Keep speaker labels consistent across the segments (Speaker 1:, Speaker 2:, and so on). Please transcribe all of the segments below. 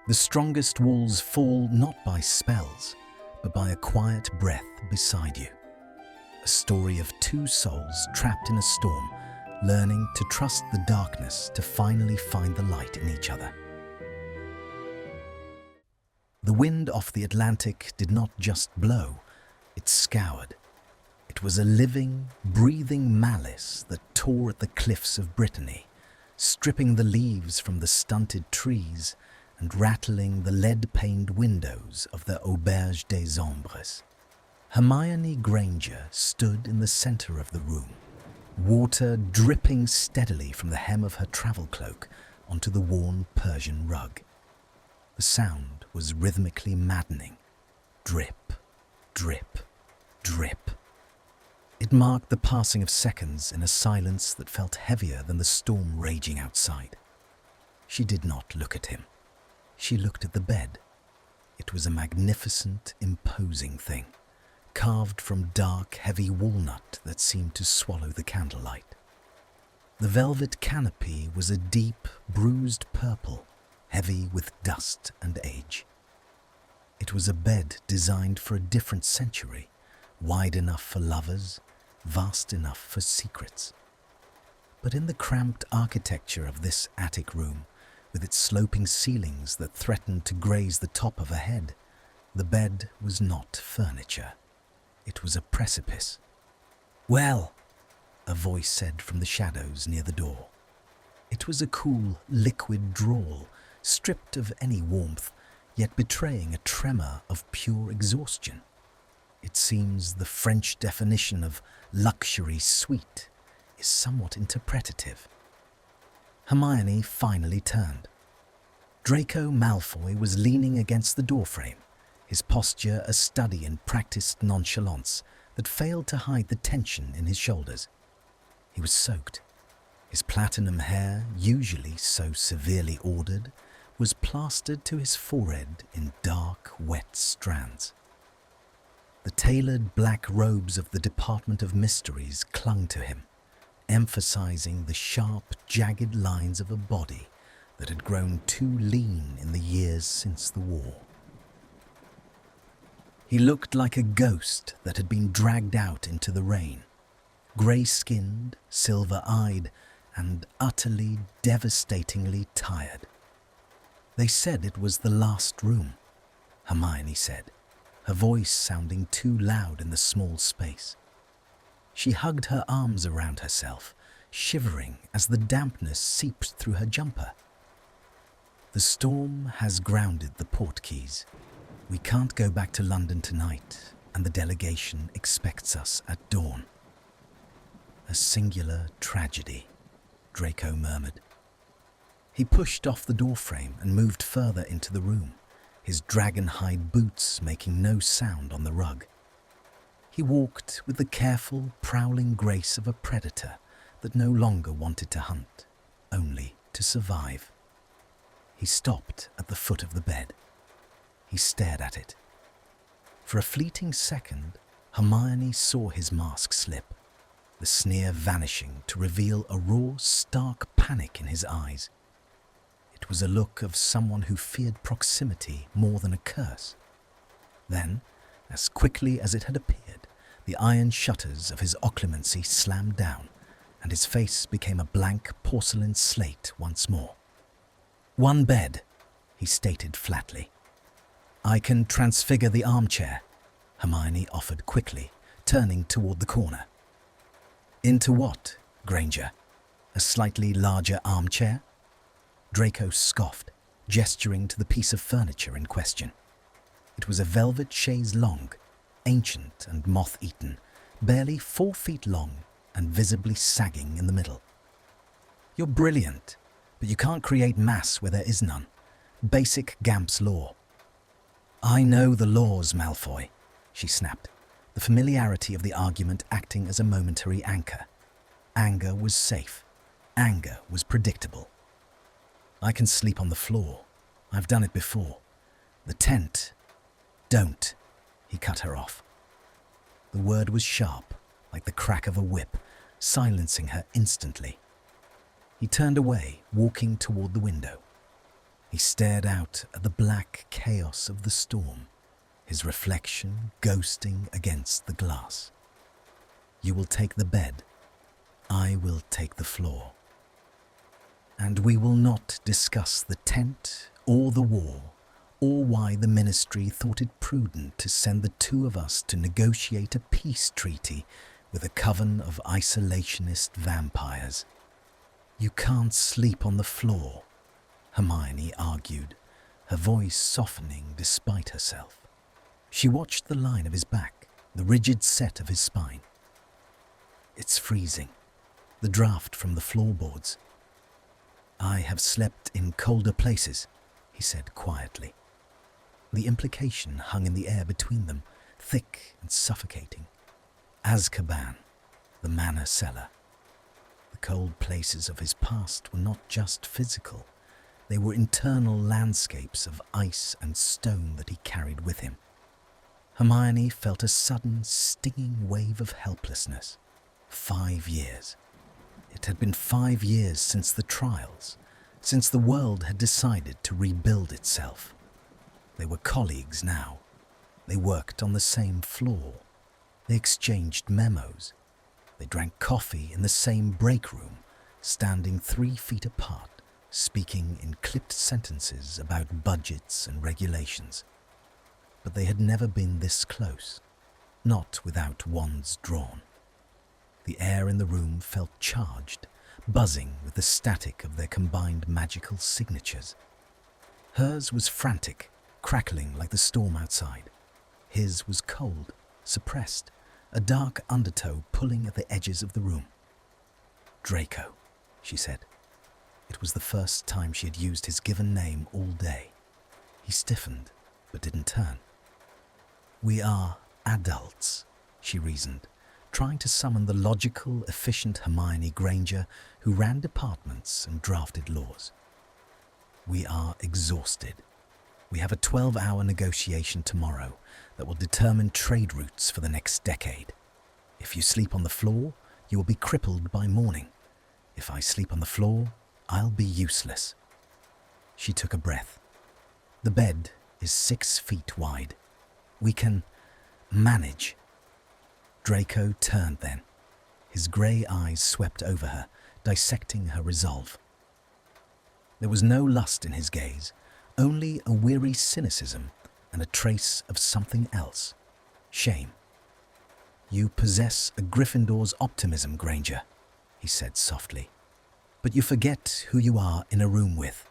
Speaker 1: The strongest walls fall not by spells, but by a quiet breath beside you. A story of two souls trapped in a storm, learning to trust the darkness to finally find the light in each other. The wind off the Atlantic did not just blow, it scoured. It was a living, breathing malice that tore at the cliffs of Brittany, stripping the leaves from the stunted trees and rattling the lead-paned windows of the Auberge des Ombres. Hermione Granger stood in the center of the room, water dripping steadily from the hem of her travel cloak onto the worn Persian rug. The sound was rhythmically maddening. Drip, drip, drip. It marked the passing of seconds in a silence that felt heavier than the storm raging outside. She did not look at him. She looked at the bed. It was a magnificent, imposing thing, carved from dark, heavy walnut that seemed to swallow the candlelight. The velvet canopy was a deep, bruised purple, heavy with dust and age. It was a bed designed for a different century, wide enough for lovers, vast enough for secrets. But in the cramped architecture of this attic room, with its sloping ceilings that threatened to graze the top of her head, the bed was not furniture. It was a precipice. "Well," a voice said from the shadows near the door. It was a cool, liquid drawl, stripped of any warmth, yet betraying a tremor of pure exhaustion. It seems the French definition of luxury sweet is somewhat interpretative. Hermione finally turned. Draco Malfoy was leaning against the doorframe, his posture a study in practiced nonchalance that failed to hide the tension in his shoulders. He was soaked. His platinum hair, usually so severely ordered, was plastered to his forehead in dark, wet strands. The tailored black robes of the Department of Mysteries clung to him, emphasizing the sharp, jagged lines of a body that had grown too lean in the years since the war. He looked like a ghost that had been dragged out into the rain, grey-skinned, silver-eyed, and utterly, devastatingly tired. They said it was the last room, Hermione said, her voice sounding too loud in the small space. She hugged her arms around herself, shivering as the dampness seeped through her jumper. "The storm has grounded the portkeys. We can't go back to London tonight, and the delegation expects us at dawn." "A singular tragedy," Draco murmured. He pushed off the doorframe and moved further into the room, his dragon-hide boots making no sound on the rug. He walked with the careful, prowling grace of a predator that no longer wanted to hunt, only to survive. He stopped at the foot of the bed. He stared at it. For a fleeting second, Hermione saw his mask slip, the sneer vanishing to reveal a raw, stark panic in his eyes. It was a look of someone who feared proximity more than a curse. Then, as quickly as it had appeared, the iron shutters of his occlumency slammed down, and his face became a blank porcelain slate once more. "One bed," he stated flatly. "I can transfigure the armchair," Hermione offered quickly, turning toward the corner. "Into what, Granger? A slightly larger armchair?" Draco scoffed, gesturing to the piece of furniture in question. It was a velvet chaise longue, ancient and moth-eaten, barely 4 feet long and visibly sagging in the middle. "You're brilliant, but you can't create mass where there is none. Basic Gamp's law." "I know the laws, Malfoy," she snapped, the familiarity of the argument acting as a momentary anchor. Anger was safe. Anger was predictable. "I can sleep on the floor. I've done it before. The tent—" "Don't," he cut her off. The word was sharp, like the crack of a whip, silencing her instantly. He turned away, walking toward the window. He stared out at the black chaos of the storm, his reflection ghosting against the glass. You will take the bed, I will take the floor. And we will not discuss the tent or the war, or why the ministry thought it prudent to send the two of us to negotiate a peace treaty with a coven of isolationist vampires. You can't sleep on the floor, Hermione argued, her voice softening despite herself. She watched the line of his back, the rigid set of his spine. It's freezing, the draft from the floorboards. I have slept in colder places, he said quietly. The implication hung in the air between them, thick and suffocating. Azkaban, the manor cellar. The cold places of his past were not just physical. They were internal landscapes of ice and stone that he carried with him. Hermione felt a sudden, stinging wave of helplessness. 5 years. It had been 5 years since the trials, since the world had decided to rebuild itself. They were colleagues now. They worked on the same floor. They exchanged memos. They drank coffee in the same break room, standing 3 feet apart, speaking in clipped sentences about budgets and regulations. But they had never been this close, not without wands drawn. The air in the room felt charged, buzzing with the static of their combined magical signatures. Hers was frantic, crackling like the storm outside. His was cold, suppressed, a dark undertow pulling at the edges of the room. Draco, she said. It was the first time she had used his given name all day. He stiffened, but didn't turn. We are adults, she reasoned, trying to summon the logical, efficient Hermione Granger who ran departments and drafted laws. We are exhausted. We have a 12-hour negotiation tomorrow that will determine trade routes for the next decade. If you sleep on the floor, you will be crippled by morning. If I sleep on the floor, I'll be useless. She took a breath. The bed is 6 feet wide. We can manage. Draco turned then. His grey eyes swept over her, dissecting her resolve. There was no lust in his gaze, only a weary cynicism and a trace of something else. Shame. You possess a Gryffindor's optimism, Granger, he said softly. But you forget who you are in a room with.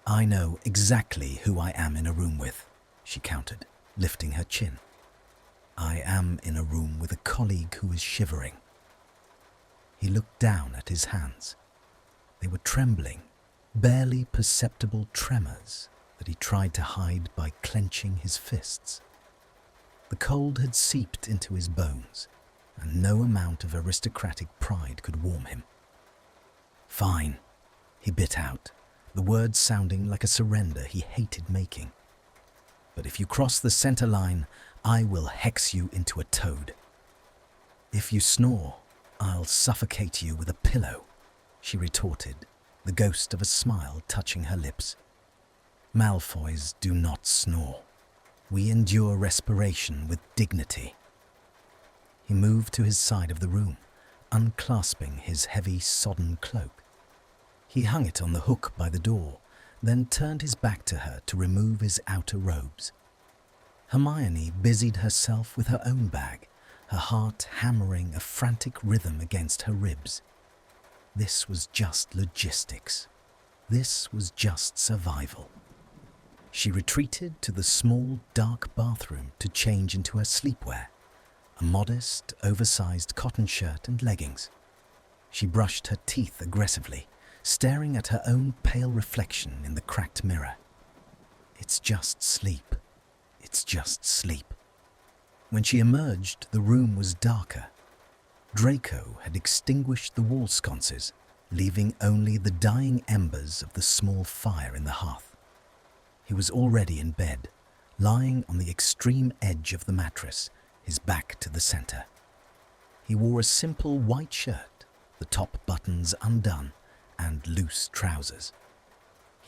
Speaker 1: I know exactly who I am in a room with, she countered, lifting her chin. I am in a room with a colleague who is shivering. He looked down at his hands. They were trembling, barely perceptible tremors that he tried to hide by clenching his fists. The cold had seeped into his bones, and no amount of aristocratic pride could warm him. Fine, he bit out, the words sounding like a surrender he hated making. But if you cross the center line, I will hex you into a toad. If you snore, I'll suffocate you with a pillow, she retorted, the ghost of a smile touching her lips. Malfoys do not snore. We endure respiration with dignity. He moved to his side of the room, unclasping his heavy, sodden cloak. He hung it on the hook by the door, then turned his back to her to remove his outer robes. Hermione busied herself with her own bag, her heart hammering a frantic rhythm against her ribs. This was just logistics. This was just survival. She retreated to the small, dark bathroom to change into her sleepwear, a modest, oversized cotton shirt and leggings. She brushed her teeth aggressively, staring at her own pale reflection in the cracked mirror. It's just sleep. It's just sleep. When she emerged, the room was darker. Draco had extinguished the wall sconces, leaving only the dying embers of the small fire in the hearth. He was already in bed, lying on the extreme edge of the mattress, his back to the center. He wore a simple white shirt, the top buttons undone, and loose trousers.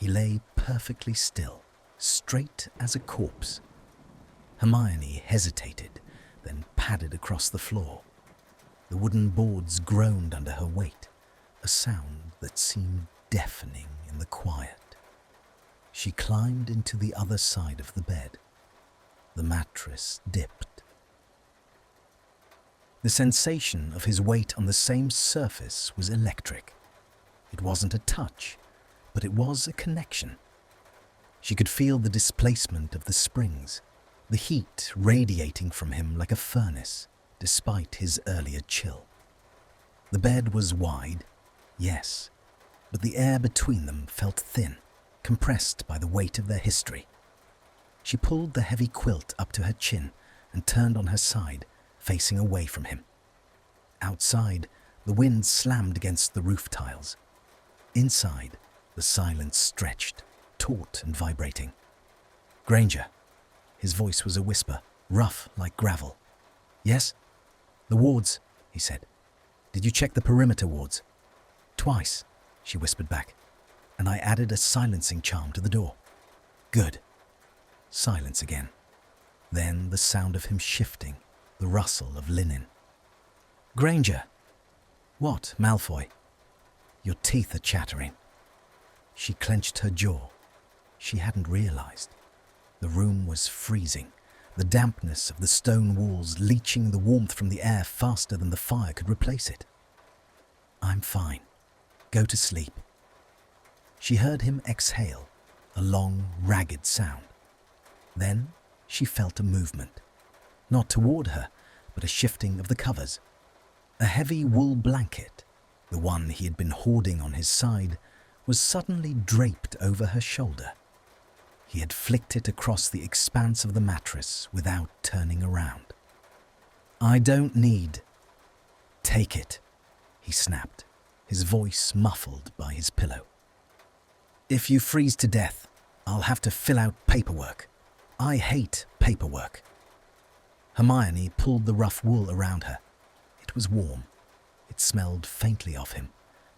Speaker 1: He lay perfectly still, straight as a corpse. Hermione hesitated, then padded across the floor. The wooden boards groaned under her weight, a sound that seemed deafening in the quiet. She climbed into the other side of the bed. The mattress dipped. The sensation of his weight on the same surface was electric. It wasn't a touch, but it was a connection. She could feel the displacement of the springs, the heat radiating from him like a furnace, despite his earlier chill. The bed was wide, yes, but the air between them felt thin, compressed by the weight of their history. She pulled the heavy quilt up to her chin and turned on her side, facing away from him. Outside, the wind slammed against the roof tiles. Inside, the silence stretched, taut and vibrating. "Granger." His voice was a whisper, rough like gravel. "Yes?" "The wards," he said. "Did you check the perimeter wards?" "Twice," she whispered back, "and I added a silencing charm to the door." "Good." Silence again. Then the sound of him shifting, the rustle of linen. "Granger." "What, Malfoy?" "Your teeth are chattering." She clenched her jaw. She hadn't realized. The room was freezing, the dampness of the stone walls leaching the warmth from the air faster than the fire could replace it. "I'm fine. Go to sleep." She heard him exhale, a long, ragged sound. Then she felt a movement, not toward her, but a shifting of the covers. A heavy wool blanket, the one he had been hoarding on his side, was suddenly draped over her shoulder. He had flicked it across the expanse of the mattress without turning around. "I don't need." "Take it," he snapped, his voice muffled by his pillow. "If you freeze to death, I'll have to fill out paperwork. I hate paperwork." Hermione pulled the rough wool around her. It was warm. It smelled faintly of him,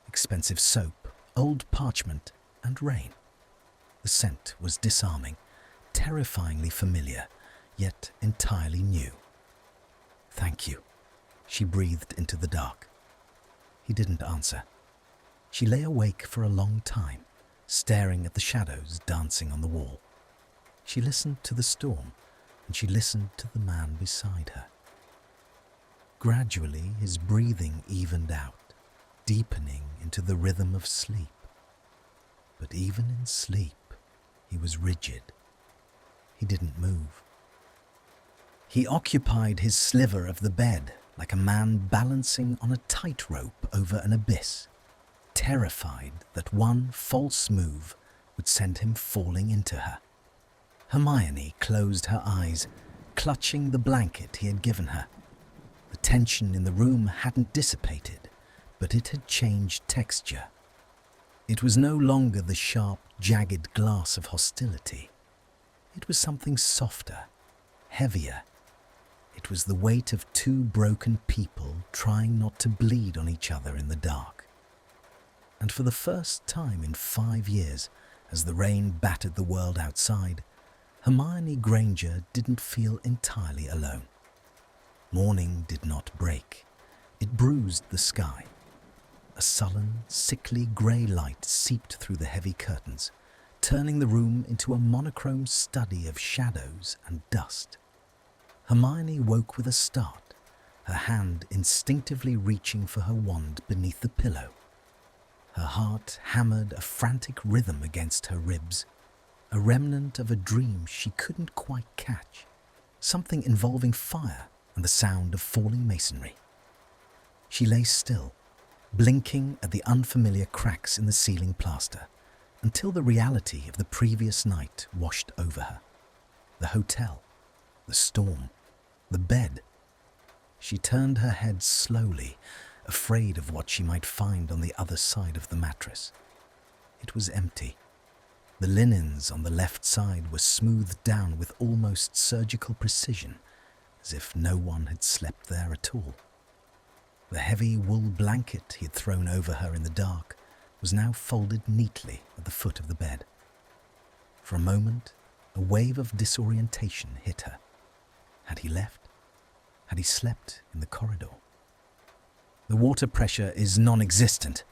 Speaker 1: expensive soap, old parchment, and rain. The scent was disarming, terrifyingly familiar, yet entirely new. "Thank you," she breathed into the dark. He didn't answer. She lay awake for a long time, staring at the shadows dancing on the wall. She listened to the storm, and she listened to the man beside her. Gradually, his breathing evened out, deepening into the rhythm of sleep. But even in sleep, he was rigid. He didn't move. He occupied his sliver of the bed like a man balancing on a tightrope over an abyss, terrified that one false move would send him falling into her. Hermione closed her eyes, clutching the blanket he had given her. The tension in the room hadn't dissipated, but it had changed texture. It was no longer the sharp, jagged glass of hostility. It was something softer, heavier. It was the weight of two broken people trying not to bleed on each other in the dark. And for the first time in 5 years, as the rain battered the world outside, Hermione Granger didn't feel entirely alone. Morning did not break. It bruised the sky. A sullen, sickly grey light seeped through the heavy curtains, turning the room into a monochrome study of shadows and dust. Hermione woke with a start, her hand instinctively reaching for her wand beneath the pillow. Her heart hammered a frantic rhythm against her ribs, a remnant of a dream she couldn't quite catch, something involving fire and the sound of falling masonry. She lay still, blinking at the unfamiliar cracks in the ceiling plaster, until the reality of the previous night washed over her. The hotel, the storm, the bed. She turned her head slowly, afraid of what she might find on the other side of the mattress. It was empty. The linens on the left side were smoothed down with almost surgical precision, as if no one had slept there at all. The heavy wool blanket he had thrown over her in the dark was now folded neatly at the foot of the bed, For a moment, a wave of disorientation hit her. Had he left? Had he slept in the corridor? "The water pressure is non-existent,"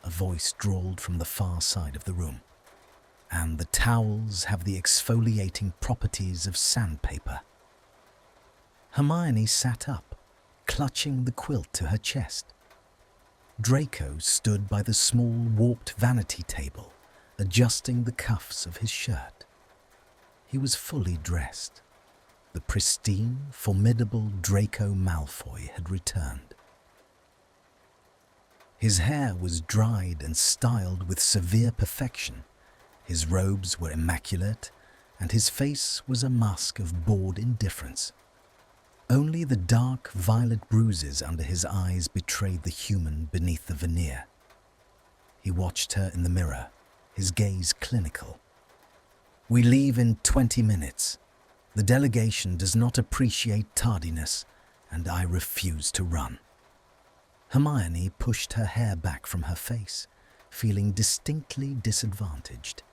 Speaker 1: a voice drawled from the far side of the room. "And the towels have the exfoliating properties of sandpaper." Hermione sat up, clutching the quilt to her chest. Draco stood by the small warped vanity table, adjusting the cuffs of his shirt. He was fully dressed. The pristine, formidable Draco Malfoy had returned. His hair was dried and styled with severe perfection. His robes were immaculate, and his face was a mask of bored indifference. Only the dark violet bruises under his eyes betrayed the human beneath the veneer. He watched her in the mirror, his gaze clinical. "We leave in 20 minutes. The delegation does not appreciate tardiness, and I refuse to run." Hermione pushed her hair back from her face, feeling distinctly disadvantaged.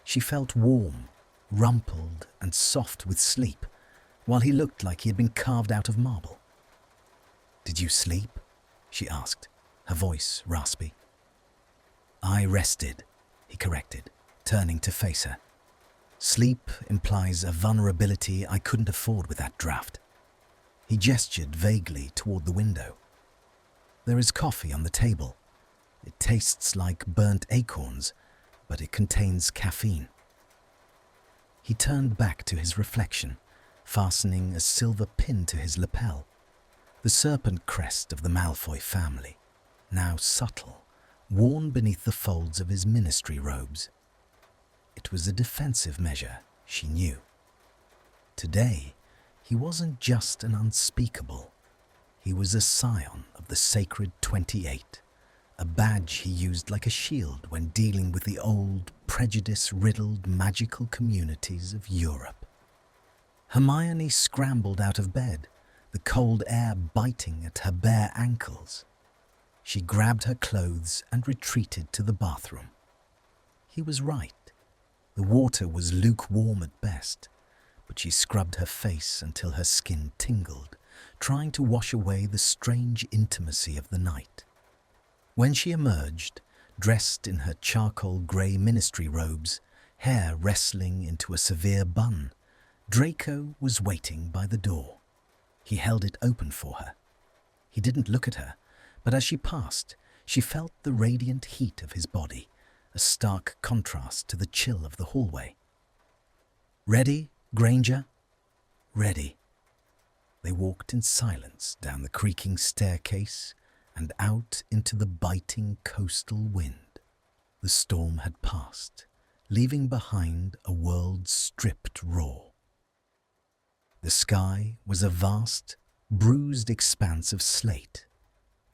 Speaker 1: She felt warm, rumpled, and soft with sleep, while he looked like he had been carved out of marble. "Did you sleep?" she asked, her voice raspy. "I rested," he corrected, turning to face her. "Sleep implies a vulnerability I couldn't afford with that draft." He gestured vaguely toward the window. "There is coffee on the table. It tastes like burnt acorns, but it contains caffeine." He turned back to his reflection, fastening a silver pin to his lapel. The serpent crest of the Malfoy family, now subtle, worn beneath the folds of his ministry robes. It was a defensive measure, she knew. Today, he wasn't just an unspeakable. He was a scion of the sacred 28, a badge he used like a shield when dealing with the old, prejudice-riddled magical communities of Europe. Hermione scrambled out of bed, the cold air biting at her bare ankles. She grabbed her clothes and retreated to the bathroom. He was right. The water was lukewarm at best, but she scrubbed her face until her skin tingled, trying to wash away the strange intimacy of the night. When she emerged, dressed in her charcoal grey ministry robes, hair wrestling into a severe bun, Draco was waiting by the door. He held it open for her. He didn't look at her, but as she passed, she felt the radiant heat of his body, a stark contrast to the chill of the hallway. "Ready, Granger?" "Ready." They walked in silence down the creaking staircase and out into the biting coastal wind. The storm had passed, leaving behind a world stripped raw. The sky was a vast, bruised expanse of slate,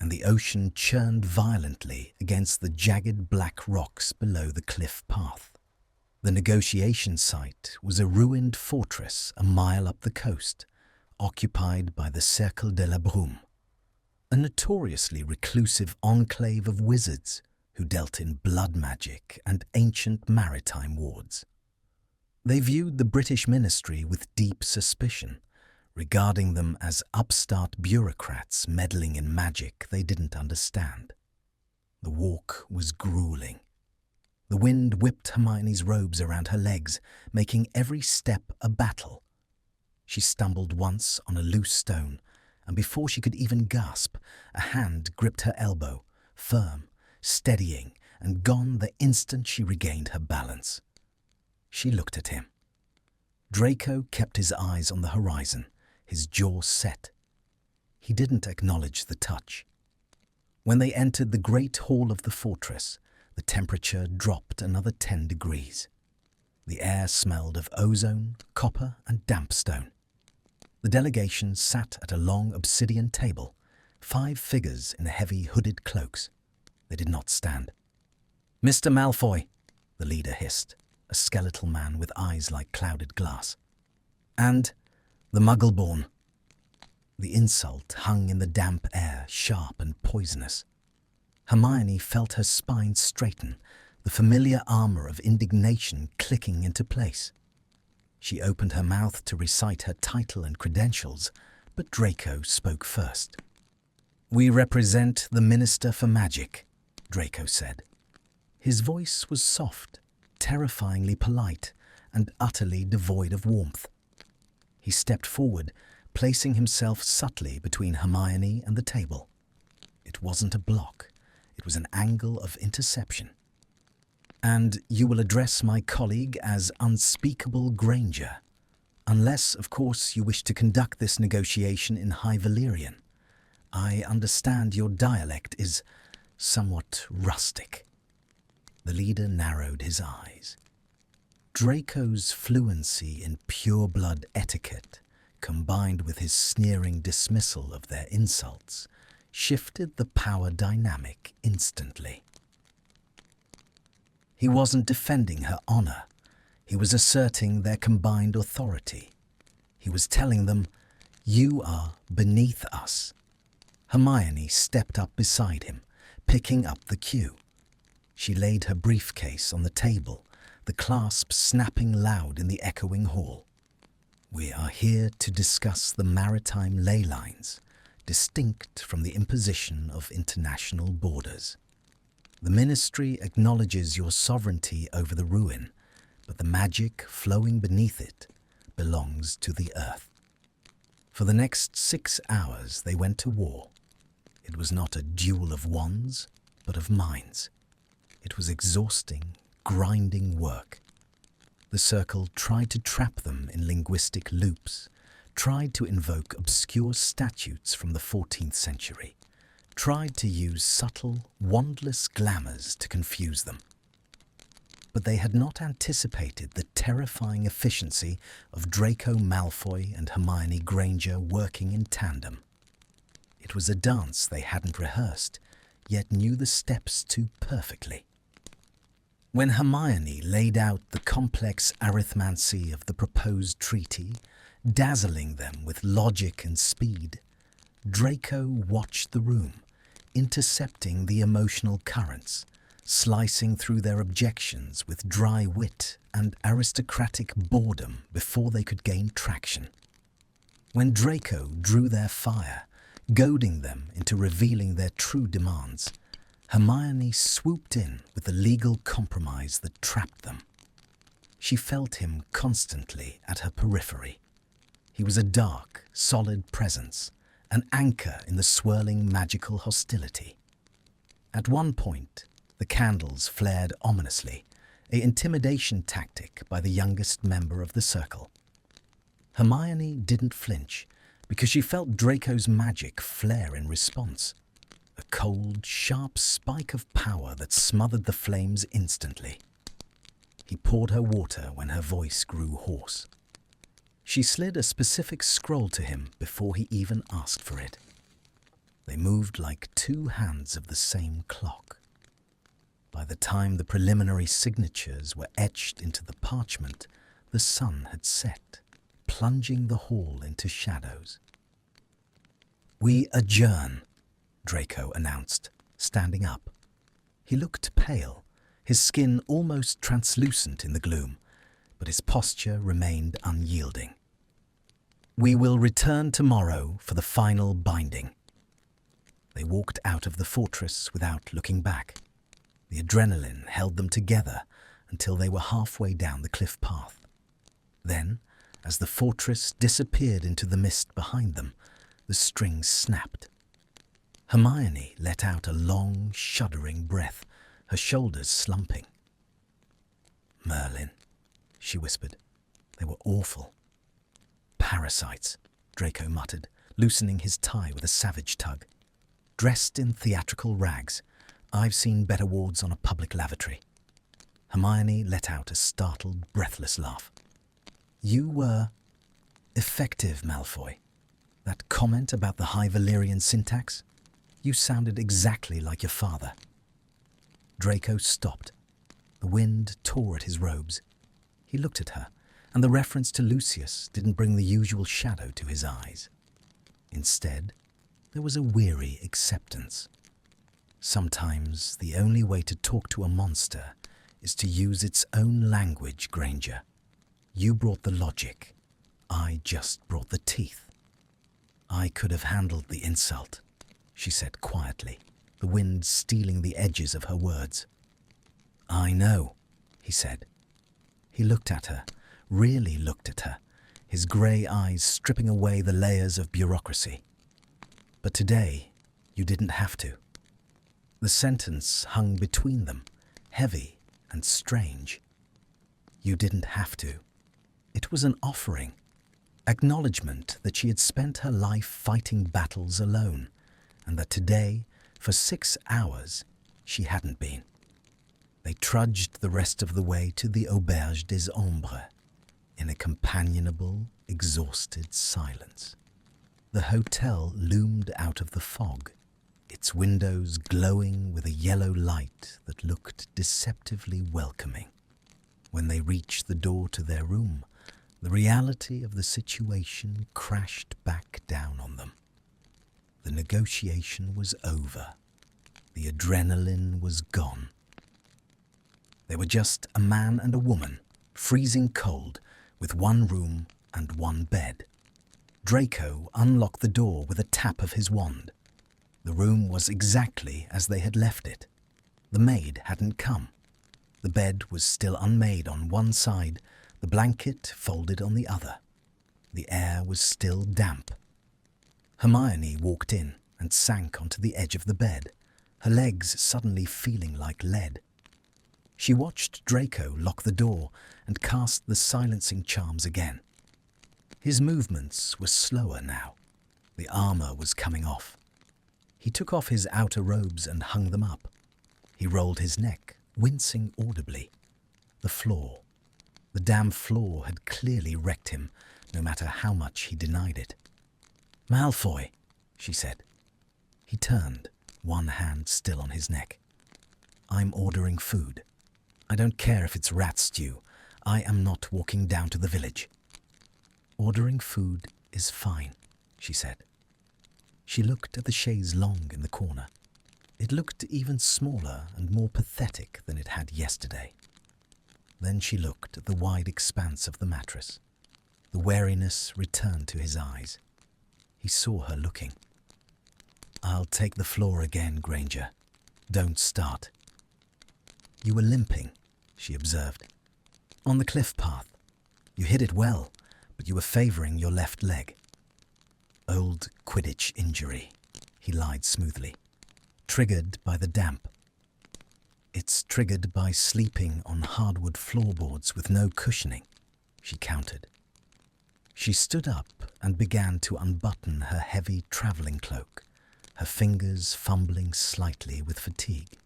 Speaker 1: and the ocean churned violently against the jagged black rocks below the cliff path. The negotiation site was a ruined fortress a mile up the coast, occupied by the Cercle de la Brume, a notoriously reclusive enclave of wizards who dealt in blood magic and ancient maritime wards. They viewed the British ministry with deep suspicion, regarding them as upstart bureaucrats meddling in magic they didn't understand. The walk was grueling. The wind whipped Hermione's robes around her legs, making every step a battle. She stumbled once on a loose stone, and before she could even gasp, a hand gripped her elbow, firm, steadying, and gone the instant she regained her balance. She looked at him. Draco kept his eyes on the horizon, his jaw set. He didn't acknowledge the touch. When they entered the great hall of the fortress, the temperature dropped another 10 degrees. The air smelled of ozone, copper, and damp stone. The delegation sat at a long obsidian table, 5 figures in heavy hooded cloaks. They did not stand. "Mr. Malfoy," the leader hissed, a skeletal man with eyes like clouded glass. "And the Muggle-born." The insult hung in the damp air, sharp and poisonous. Hermione felt her spine straighten, the familiar armor of indignation clicking into place. She opened her mouth to recite her title and credentials, but Draco spoke first. "We represent the Minister for Magic," Draco said. His voice was soft, terrifyingly polite, and utterly devoid of warmth. He stepped forward, placing himself subtly between Hermione and the table. It wasn't a block, it was an angle of interception. "And you will address my colleague as Unspeakable Granger, unless, of course, you wish to conduct this negotiation in High Valyrian. I understand your dialect is somewhat rustic." The leader narrowed his eyes. Draco's fluency in pure-blood etiquette, combined with his sneering dismissal of their insults, shifted the power dynamic instantly. He wasn't defending her honor. He was asserting their combined authority. He was telling them, "You are beneath us." Hermione stepped up beside him, picking up the cue. She laid her briefcase on the table, the clasp snapping loud in the echoing hall. "We are here to discuss the maritime ley lines, distinct from the imposition of international borders. The Ministry acknowledges your sovereignty over the ruin, but the magic flowing beneath it belongs to the earth." For the next 6 hours they went to war. It was not a duel of wands, but of minds. It was exhausting, grinding work. The Circle tried to trap them in linguistic loops, tried to invoke obscure statutes from the 14th century, tried to use subtle, wandless glamours to confuse them. But they had not anticipated the terrifying efficiency of Draco Malfoy and Hermione Granger working in tandem. It was a dance they hadn't rehearsed, yet knew the steps to perfectly. When Hermione laid out the complex arithmancy of the proposed treaty, dazzling them with logic and speed, Draco watched the room, intercepting the emotional currents, slicing through their objections with dry wit and aristocratic boredom before they could gain traction. When Draco drew their fire, goading them into revealing their true demands, Hermione swooped in with the legal compromise that trapped them. She felt him constantly at her periphery. He was a dark, solid presence, an anchor in the swirling magical hostility. At one point, the candles flared ominously, an intimidation tactic by the youngest member of the Circle. Hermione didn't flinch because she felt Draco's magic flare in response. A cold, sharp spike of power that smothered the flames instantly. He poured her water when her voice grew hoarse. She slid a specific scroll to him before he even asked for it. They moved like two hands of the same clock. By the time the preliminary signatures were etched into the parchment, the sun had set, plunging the hall into shadows. "We adjourn," Draco announced, standing up. He looked pale, his skin almost translucent in the gloom, but his posture remained unyielding. "We will return tomorrow for the final binding." They walked out of the fortress without looking back. The adrenaline held them together until they were halfway down the cliff path. Then, as the fortress disappeared into the mist behind them, the strings snapped. Hermione let out a long, shuddering breath, her shoulders slumping. "Merlin," she whispered. "They were awful." "Parasites," Draco muttered, loosening his tie with a savage tug. "Dressed in theatrical rags. I've seen better wards on a public lavatory." Hermione let out a startled, breathless laugh. "You were effective, Malfoy. That comment about the High Valyrian syntax? You sounded exactly like your father." Draco stopped. The wind tore at his robes. He looked at her, and the reference to Lucius didn't bring the usual shadow to his eyes. Instead, there was a weary acceptance. Sometimes the only way to talk to a monster is to use its own language, Granger. You brought the logic. I just brought the teeth. I could have handled the insult, she said quietly, the wind stealing the edges of her words. I know, he said. He looked at her, really looked at her, his grey eyes stripping away the layers of bureaucracy. But today, you didn't have to. The sentence hung between them, heavy and strange. You didn't have to. It was an offering, acknowledgement that she had spent her life fighting battles alone, and that today, for 6 hours, she hadn't been. They trudged the rest of the way to the Auberge des Ombres, in a companionable, exhausted silence. The hotel loomed out of the fog, its windows glowing with a yellow light that looked deceptively welcoming. When they reached the door to their room, the reality of the situation crashed back down on them. The negotiation was over. The adrenaline was gone. They were just a man and a woman, freezing cold, with one room and one bed. Draco unlocked the door with a tap of his wand. The room was exactly as they had left it. The maid hadn't come. The bed was still unmade on one side, the blanket folded on the other. The air was still damp. Hermione walked in and sank onto the edge of the bed, her legs suddenly feeling like lead. She watched Draco lock the door and cast the silencing charms again. His movements were slower now. The armor was coming off. He took off his outer robes and hung them up. He rolled his neck, wincing audibly. The floor. The damn floor had clearly wrecked him, no matter how much he denied it. Malfoy, she said. He turned, one hand still on his neck. I'm ordering food. I don't care if it's rat stew. I am not walking down to the village. Ordering food is fine, she said. She looked at the chaise longue in the corner. It looked even smaller and more pathetic than it had yesterday. Then she looked at the wide expanse of the mattress. The wariness returned to his eyes. He saw her looking. I'll take the floor again, Granger. Don't start. You were limping, she observed. On the cliff path. You hit it well, but you were favouring your left leg. Old Quidditch injury, he lied smoothly. Triggered by the damp. It's triggered by sleeping on hardwood floorboards with no cushioning, she countered. She stood up and began to unbutton her heavy travelling cloak, her fingers fumbling slightly with fatigue.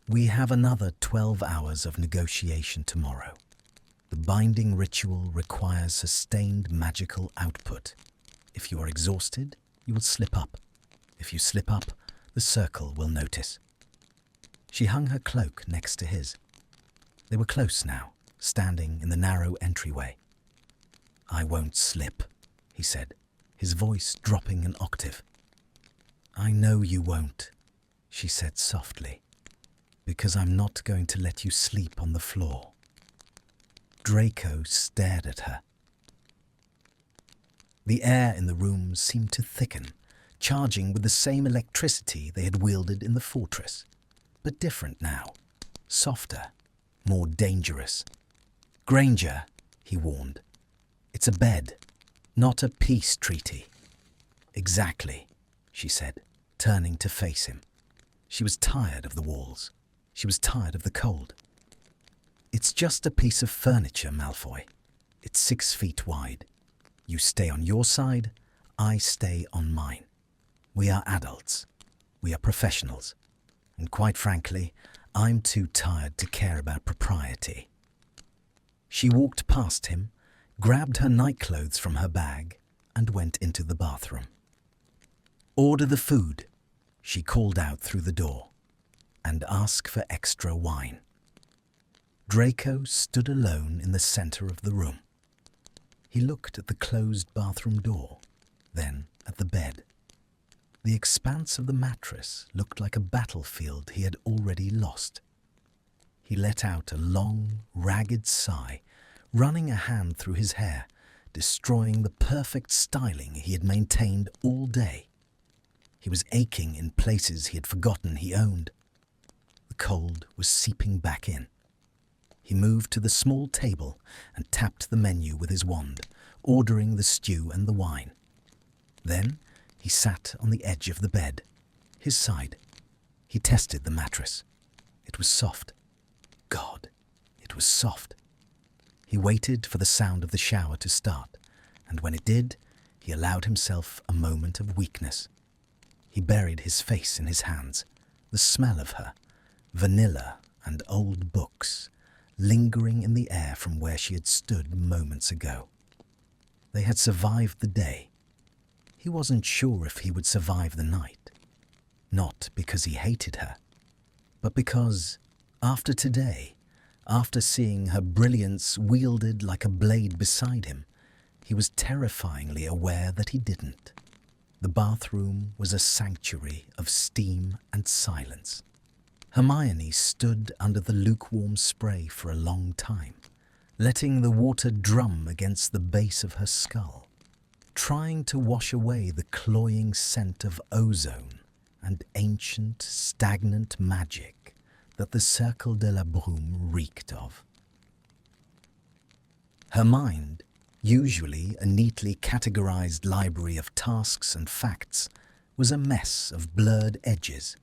Speaker 1: We have another 12 hours of negotiation tomorrow. The binding ritual requires sustained magical output. If you are exhausted, you will slip up. If you slip up, the circle will notice. She hung her cloak next to his. They were close now, standing in the narrow entryway. I won't slip, he said, his voice dropping an octave. I know you won't, she said softly, because I'm not going to let you sleep on the floor. Draco stared at her. The air in the room seemed to thicken, charging with the same electricity they had wielded in the fortress, but different now, softer, more dangerous. Granger, he warned. It's a bed, not a peace treaty. Exactly, she said, turning to face him. She was tired of the walls. She was tired of the cold. It's just a piece of furniture, Malfoy. It's 6 feet wide. You stay on your side, I stay on mine. We are adults. We are professionals. And quite frankly, I'm too tired to care about propriety. She walked past him, grabbed her nightclothes from her bag, and went into the bathroom. Order the food, she called out through the door, and ask for extra wine. Draco stood alone in the center of the room. He looked at the closed bathroom door, then at the bed. The expanse of the mattress looked like a battlefield he had already lost. He let out a long, ragged sigh, running a hand through his hair, destroying the perfect styling he had maintained all day. He was aching in places he had forgotten he owned. The cold was seeping back in. He moved to the small table and tapped the menu with his wand, ordering the stew and the wine. Then he sat on the edge of the bed, his side. He tested the mattress. It was soft. God, it was soft. He waited for the sound of the shower to start, and when it did, he allowed himself a moment of weakness. He buried his face in his hands, the smell of her, vanilla and old books, lingering in the air from where she had stood moments ago. They had survived the day. He wasn't sure if he would survive the night. Not because he hated her, but because, after today, after seeing her brilliance wielded like a blade beside him, he was terrifyingly aware that he didn't. The bathroom was a sanctuary of steam and silence. Hermione stood under the lukewarm spray for a long time, letting the water drum against the base of her skull, trying to wash away the cloying scent of ozone and ancient, stagnant magic that the Cercle de la Brume reeked of. Her mind, usually a neatly categorized library of tasks and facts, was a mess of blurred edges.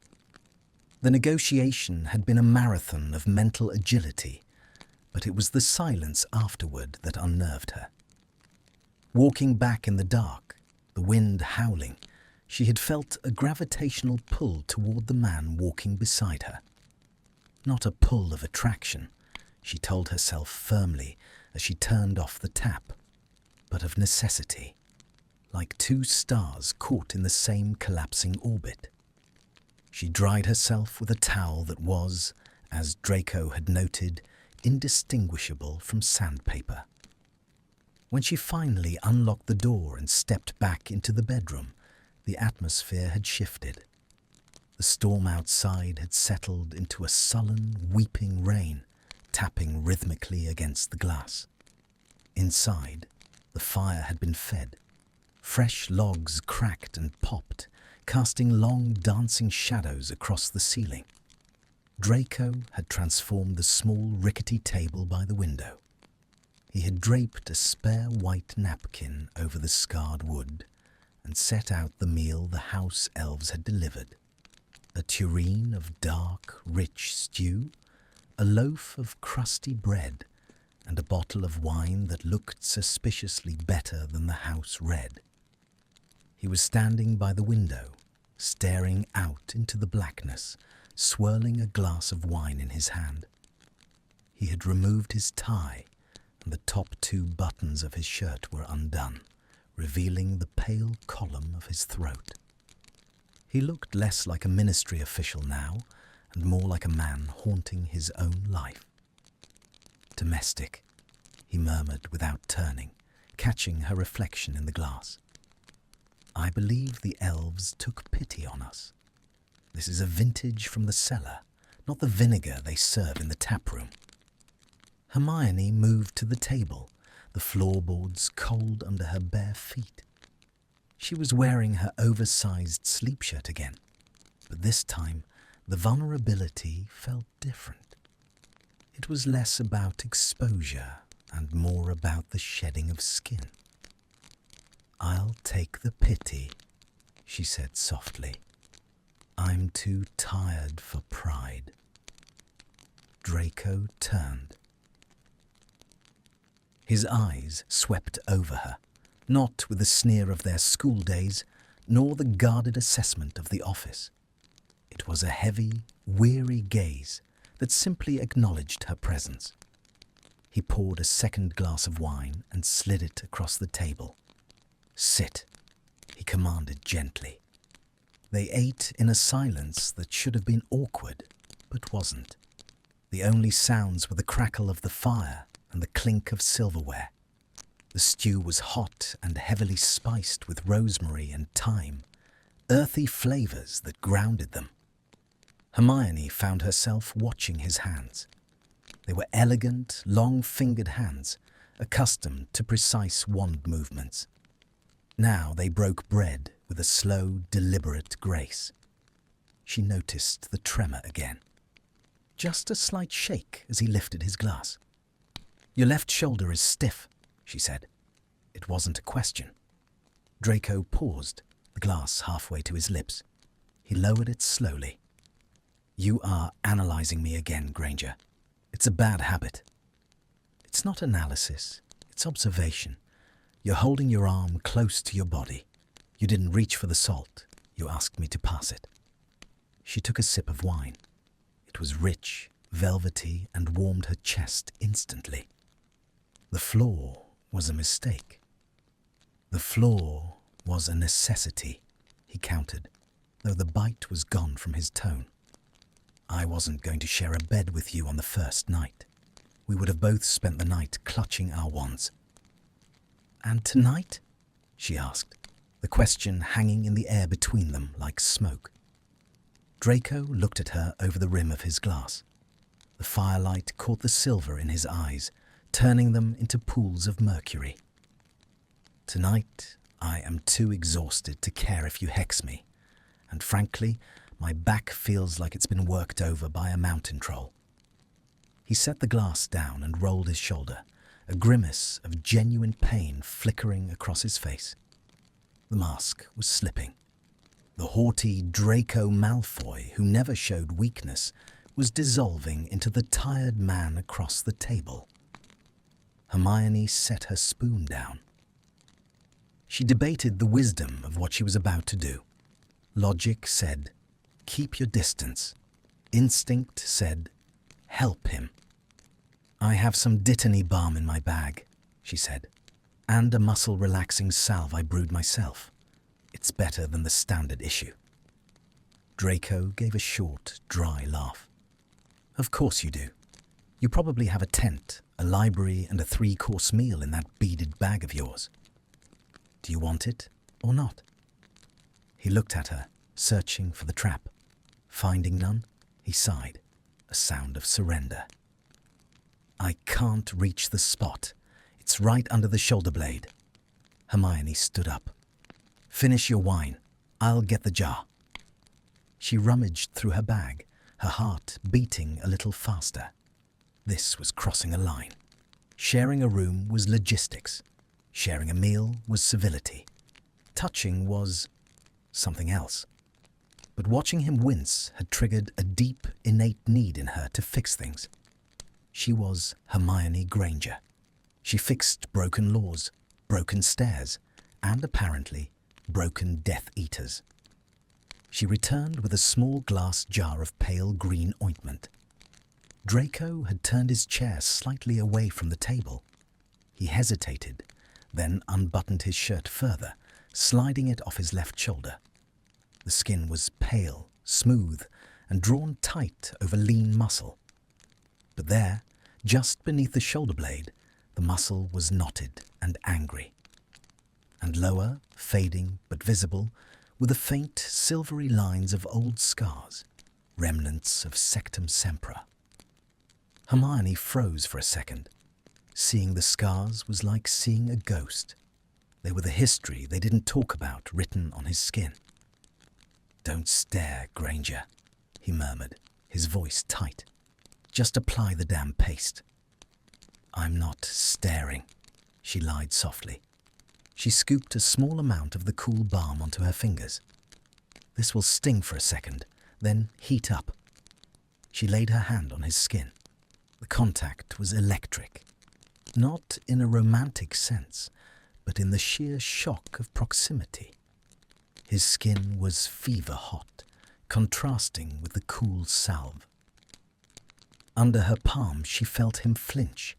Speaker 1: The negotiation had been a marathon of mental agility, but it was the silence afterward that unnerved her. Walking back in the dark, the wind howling, she had felt a gravitational pull toward the man walking beside her. Not a pull of attraction, she told herself firmly as she turned off the tap, but of necessity, like two stars caught in the same collapsing orbit. She dried herself with a towel that was, as Draco had noted, indistinguishable from sandpaper. When she finally unlocked the door and stepped back into the bedroom, the atmosphere had shifted. The storm outside had settled into a sullen, weeping rain, tapping rhythmically against the glass. Inside, the fire had been fed. Fresh logs cracked and popped, casting long, dancing shadows across the ceiling. Draco had transformed the small, rickety table by the window. He had draped a spare white napkin over the scarred wood and set out the meal the house elves had delivered. A tureen of dark, rich stew, a loaf of crusty bread, and a bottle of wine that looked suspiciously better than the house red. He was standing by the window, staring out into the blackness, swirling a glass of wine in his hand. He had removed his tie, and the top two buttons of his shirt were undone, revealing the pale column of his throat. He looked less like a ministry official now, and more like a man haunting his own life. "Domestic," he murmured without turning, catching her reflection in the glass. "I believe the elves took pity on us. This is a vintage from the cellar, not the vinegar they serve in the tap room." Hermione moved to the table, the floorboards cold under her bare feet. She was wearing her oversized sleep shirt again, but this time the vulnerability felt different. It was less about exposure and more about the shedding of skin. "I'll take the pity," she said softly. "I'm too tired for pride." Draco turned. His eyes swept over her, not with the sneer of their school days, nor the guarded assessment of the office. It was a heavy, weary gaze that simply acknowledged her presence. He poured a second glass of wine and slid it across the table. "Sit," he commanded gently. They ate in a silence that should have been awkward, but wasn't. The only sounds were the crackle of the fire and the clink of silverware. The stew was hot and heavily spiced with rosemary and thyme, earthy flavors that grounded them. Hermione found herself watching his hands, They were elegant, long-fingered hands, accustomed to precise wand movements. Now they broke bread with a slow, deliberate grace. She noticed the tremor again. Just a slight shake as he lifted his glass. "Your left shoulder is stiff," she said. It wasn't a question. Draco paused, the glass halfway to his lips. He lowered it slowly. "You are analyzing me again, Granger. It's a bad habit." "It's not analysis, it's observation. You're holding your arm close to your body. You didn't reach for the salt. You asked me to pass it." She took a sip of wine. It was rich, velvety, and warmed her chest instantly. The flaw was a mistake. The flaw was a necessity, he countered, though the bite was gone from his tone. "I wasn't going to share a bed with you on the first night. We would have both spent the night clutching our wands." "And tonight?" she asked, the question hanging in the air between them like smoke. Draco looked at her over the rim of his glass. The firelight caught the silver in his eyes, turning them into pools of mercury. "Tonight, I am too exhausted to care if you hex me, and frankly, my back feels like it's been worked over by a mountain troll." He set the glass down and rolled his shoulder, a grimace of genuine pain flickering across his face. The mask was slipping. The haughty Draco Malfoy, who never showed weakness, was dissolving into the tired man across the table. Hermione set her spoon down. She debated the wisdom of what she was about to do. Logic said, "Keep your distance." Instinct said, "Help him." "I have some dittany balm in my bag," she said, "and a muscle-relaxing salve I brewed myself. It's better than the standard issue." Draco gave a short, dry laugh. "Of course you do. You probably have a tent, a library, and a 3-course meal in that beaded bag of yours. Do you want it or not?" He looked at her, searching for the trap. Finding none, he sighed, a sound of surrender. "I can't reach the spot. It's right under the shoulder blade." Hermione stood up. "Finish your wine. I'll get the jar." She rummaged through her bag, her heart beating a little faster. This was crossing a line. Sharing a room was logistics. Sharing a meal was civility. Touching was something else. But watching him wince had triggered a deep, innate need in her to fix things. She was Hermione Granger. She fixed broken laws, broken stairs, and apparently broken Death Eaters. She returned with a small glass jar of pale green ointment. Draco had turned his chair slightly away from the table. He hesitated, then unbuttoned his shirt further, sliding it off his left shoulder. The skin was pale, smooth, and drawn tight over lean muscle. But there, just beneath the shoulder blade, the muscle was knotted and angry. And lower, fading but visible, were the faint, silvery lines of old scars, remnants of Sectum Sempra. Hermione froze for a second. Seeing the scars was like seeing a ghost. They were the history they didn't talk about written on his skin. "Don't stare, Granger," he murmured, his voice tight. "Just apply the damn paste." "I'm not staring," she lied softly. She scooped a small amount of the cool balm onto her fingers. "This will sting for a second, then heat up." She laid her hand on his skin. The contact was electric, not in a romantic sense, but in the sheer shock of proximity. His skin was fever-hot, contrasting with the cool salve. Under her palm she felt him flinch,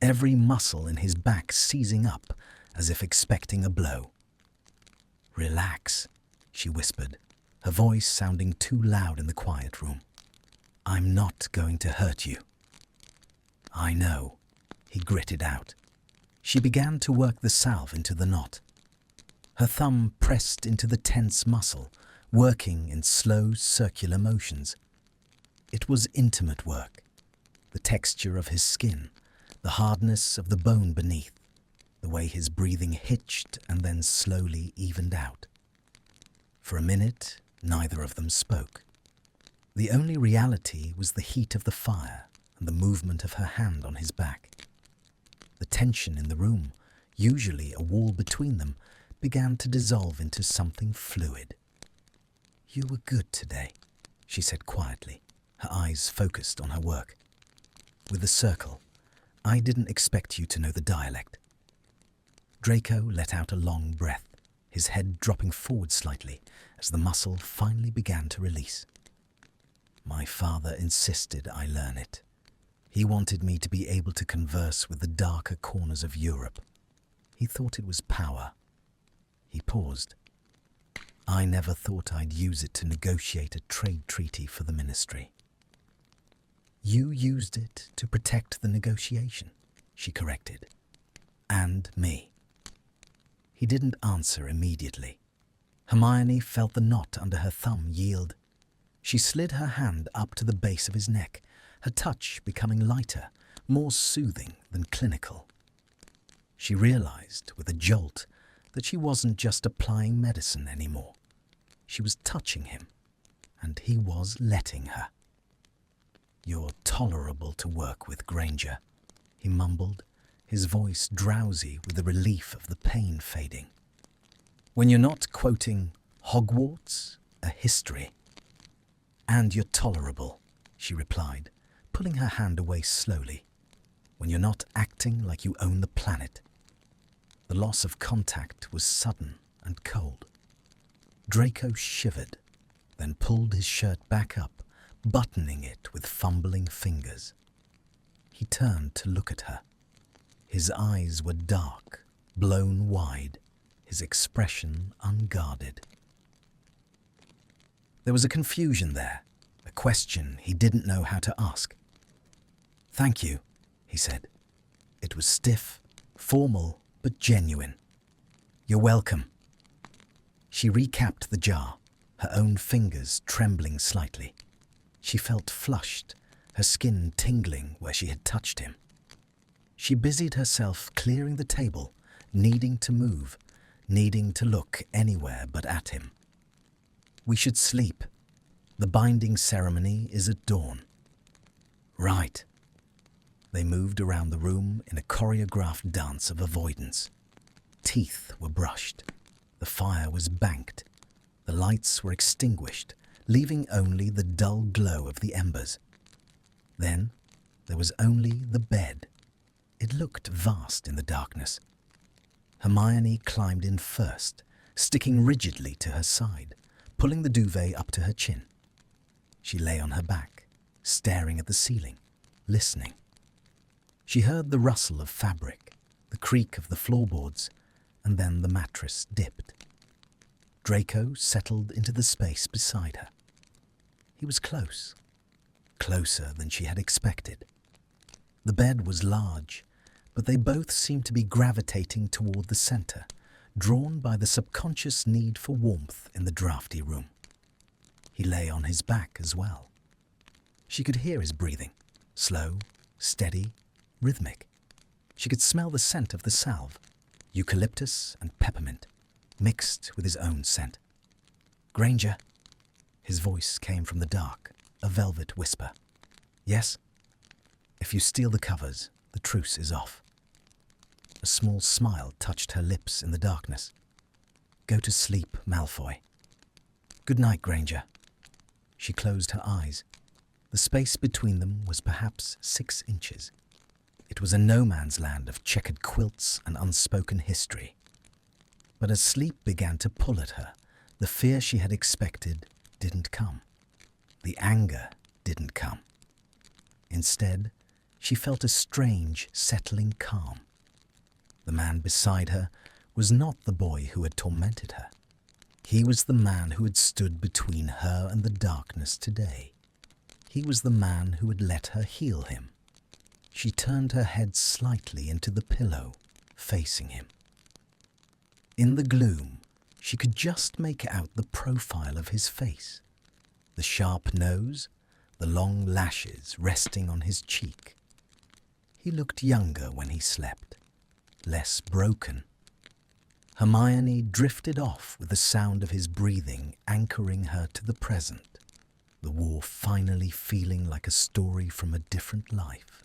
Speaker 1: every muscle in his back seizing up as if expecting a blow. "Relax," she whispered, her voice sounding too loud in the quiet room. "I'm not going to hurt you." "I know," he gritted out. She began to work the salve into the knot. Her thumb pressed into the tense muscle, working in slow circular motions. It was intimate work. The texture of his skin, the hardness of the bone beneath, the way his breathing hitched and then slowly evened out. For a minute, neither of them spoke. The only reality was the heat of the fire and the movement of her hand on his back. The tension in the room, usually a wall between them, began to dissolve into something fluid. "You were good today," she said quietly, her eyes focused on her work. With a circle, "I didn't expect you to know the dialect." Draco let out a long breath, his head dropping forward slightly as the muscle finally began to release. "My father insisted I learn it. He wanted me to be able to converse with the darker corners of Europe. He thought it was power." He paused. "I never thought I'd use it to negotiate a trade treaty for the ministry." "You used it to protect the negotiation," she corrected. "And me." He didn't answer immediately. Hermione felt the knot under her thumb yield. She slid her hand up to the base of his neck, her touch becoming lighter, more soothing than clinical. She realized with a jolt that she wasn't just applying medicine anymore. She was touching him, and he was letting her. "You're tolerable to work with, Granger," he mumbled, his voice drowsy with the relief of the pain fading. "When you're not quoting Hogwarts, a history." "And you're tolerable," she replied, pulling her hand away slowly. "When you're not acting like you own the planet." The loss of contact was sudden and cold. Draco shivered, then pulled his shirt back up, buttoning it with fumbling fingers. He turned to look at her. His eyes were dark, blown wide, his expression unguarded. There was a confusion there, a question he didn't know how to ask. "Thank you," he said. It was stiff, formal, but genuine. "You're welcome." She recapped the jar, her own fingers trembling slightly. She felt flushed, her skin tingling where she had touched him. She busied herself clearing the table, needing to move, needing to look anywhere but at him. "We should sleep. The binding ceremony is at dawn." "Right." They moved around the room in a choreographed dance of avoidance. Teeth were brushed. The fire was banked. The lights were extinguished, leaving only the dull glow of the embers. Then there was only the bed. It looked vast in the darkness. Hermione climbed in first, sticking rigidly to her side, pulling the duvet up to her chin. She lay on her back, staring at the ceiling, listening. She heard the rustle of fabric, the creak of the floorboards, and then the mattress dipped. Draco settled into the space beside her. He was close, closer than she had expected. The bed was large, but they both seemed to be gravitating toward the center, drawn by the subconscious need for warmth in the drafty room. He lay on his back as well. She could hear his breathing, slow, steady, rhythmic. She could smell the scent of the salve, eucalyptus and peppermint, mixed with his own scent. "Granger." His voice came from the dark, a velvet whisper. "Yes?" "If you steal the covers, the truce is off." A small smile touched her lips in the darkness. "Go to sleep, Malfoy." "Good night, Granger." She closed her eyes. The space between them was perhaps 6 inches. It was a no-man's land of checkered quilts and unspoken history. But as sleep began to pull at her, the fear she had expected didn't come. The anger didn't come. Instead, she felt a strange, settling calm. The man beside her was not the boy who had tormented her. He was the man who had stood between her and the darkness today. He was the man who had let her heal him. She turned her head slightly into the pillow, facing him. In the gloom, she could just make out the profile of his face. The sharp nose, the long lashes resting on his cheek. He looked younger when he slept, less broken. Hermione drifted off with the sound of his breathing anchoring her to the present, the war finally feeling like a story from a different life,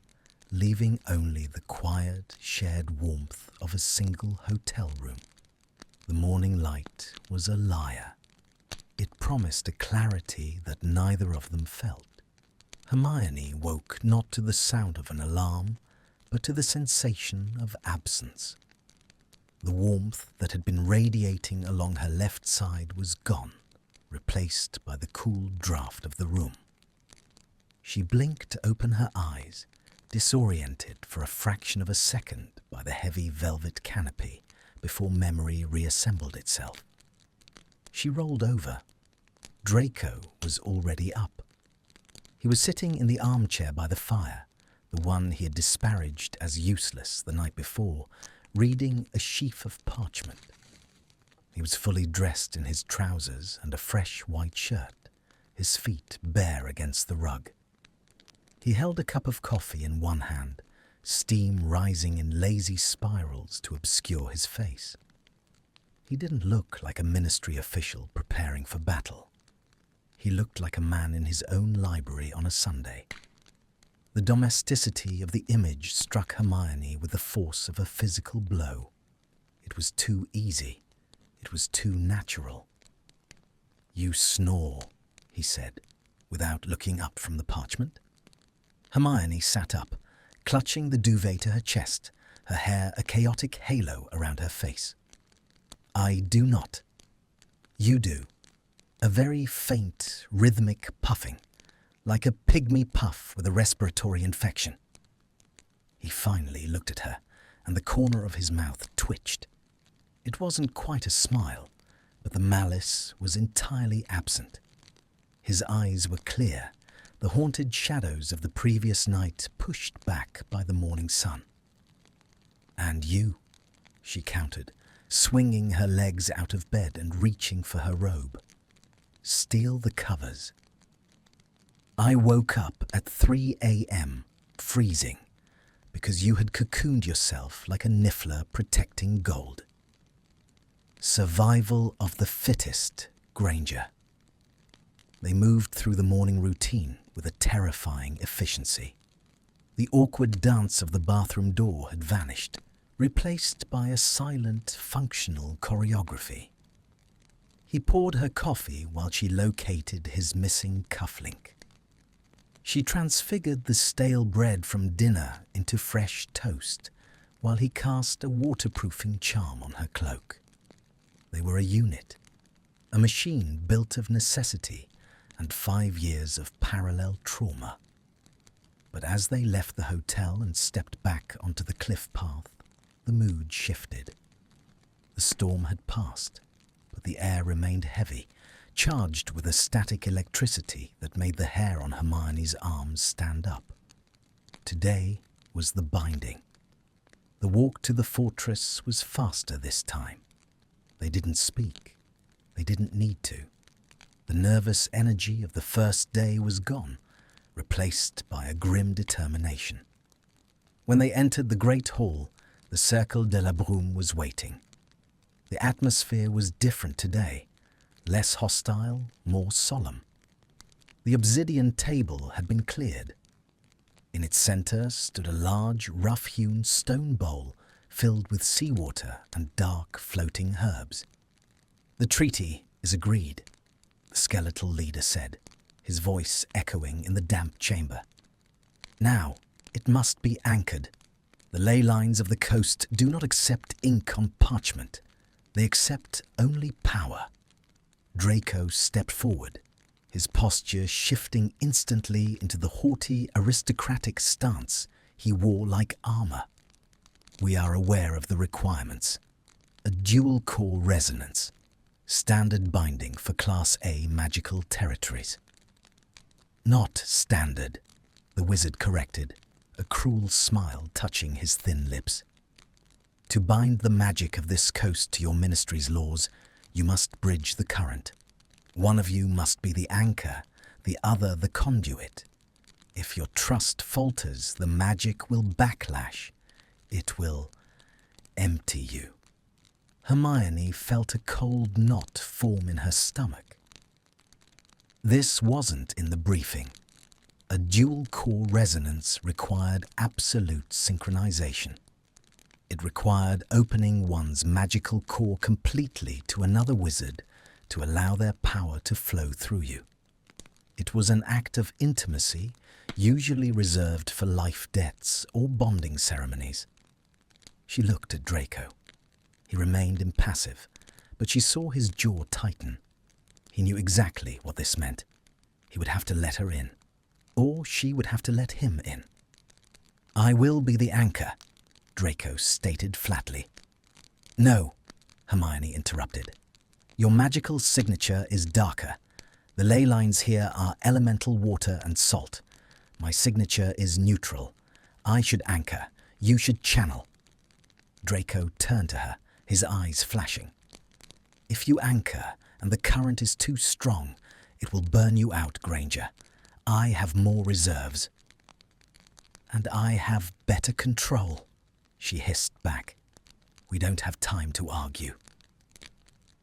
Speaker 1: leaving only the quiet, shared warmth of a single hotel room. The morning light was a liar. It promised a clarity that neither of them felt. Hermione woke not to the sound of an alarm, but to the sensation of absence. The warmth that had been radiating along her left side was gone, replaced by the cool draft of the room. She blinked to open her eyes, disoriented for a fraction of a second by the heavy velvet canopy before memory reassembled itself. She rolled over. Draco was already up. He was sitting in the armchair by the fire, the one he had disparaged as useless the night before, reading a sheaf of parchment. He was fully dressed in his trousers and a fresh white shirt, his feet bare against the rug. He held a cup of coffee in one hand, steam rising in lazy spirals to obscure his face. He didn't look like a ministry official preparing for battle. He looked like a man in his own library on a Sunday. The domesticity of the image struck Hermione with the force of a physical blow. It was too easy. It was too natural. "You snore," he said, without looking up from the parchment. Hermione sat up, clutching the duvet to her chest, her hair a chaotic halo around her face. "I do not. You do. A very faint, rhythmic puffing, like a pygmy puff with a respiratory infection." He finally looked at her, and the corner of his mouth twitched. It wasn't quite a smile, but the malice was entirely absent. His eyes were clear, the haunted shadows of the previous night pushed back by the morning sun. "And you," she countered, swinging her legs out of bed and reaching for her robe. "Steal the covers." "I woke up at 3 a.m., freezing, because you had cocooned yourself like a niffler protecting gold." "Survival of the fittest, Granger." They moved through the morning routine with a terrifying efficiency. The awkward dance of the bathroom door had vanished, replaced by a silent, functional choreography. He poured her coffee while she located his missing cufflink. She transfigured the stale bread from dinner into fresh toast, while he cast a waterproofing charm on her cloak. They were a unit, a machine built of necessity and 5 years of parallel trauma. But as they left the hotel and stepped back onto the cliff path, the mood shifted. The storm had passed, but the air remained heavy, charged with a static electricity that made the hair on Hermione's arms stand up. Today was the binding. The walk to the fortress was faster this time. They didn't speak. They didn't need to. The nervous energy of the first day was gone, replaced by a grim determination. When they entered the great hall, the Cercle de la Brume was waiting. The atmosphere was different today, less hostile, more solemn. The obsidian table had been cleared. In its center stood a large, rough-hewn stone bowl filled with seawater and dark, floating herbs. "The treaty is agreed," the skeletal leader said, his voice echoing in the damp chamber. "Now, it must be anchored. The ley lines of the coast do not accept ink on parchment. They accept only power." Draco stepped forward, his posture shifting instantly into the haughty, aristocratic stance he wore like armor. "We are aware of the requirements. A dual-core resonance. Standard binding for Class A magical territories." "Not standard," the wizard corrected, a cruel smile touching his thin lips. "To bind the magic of this coast to your ministry's laws, you must bridge the current. One of you must be the anchor, the other the conduit. If your trust falters, the magic will backlash. It will empty you. Hermione felt a cold knot form in her stomach. This wasn't in the briefing. A dual-core resonance required absolute synchronization. It required opening one's magical core completely to another wizard to allow their power to flow through you. It was an act of intimacy, usually reserved for life debts or bonding ceremonies. She looked at Draco. He remained impassive, but she saw his jaw tighten. He knew exactly what this meant. He would have to let her in, or she would have to let him in. "I will be the anchor," Draco stated flatly. "No," Hermione interrupted. "Your magical signature is darker. The ley lines here are elemental water and salt. My signature is neutral. I should anchor. You should channel." Draco turned to her, his eyes flashing. "If you anchor and the current is too strong, it will burn you out, Granger. I have more reserves." "And I have better control," she hissed back. "We don't have time to argue."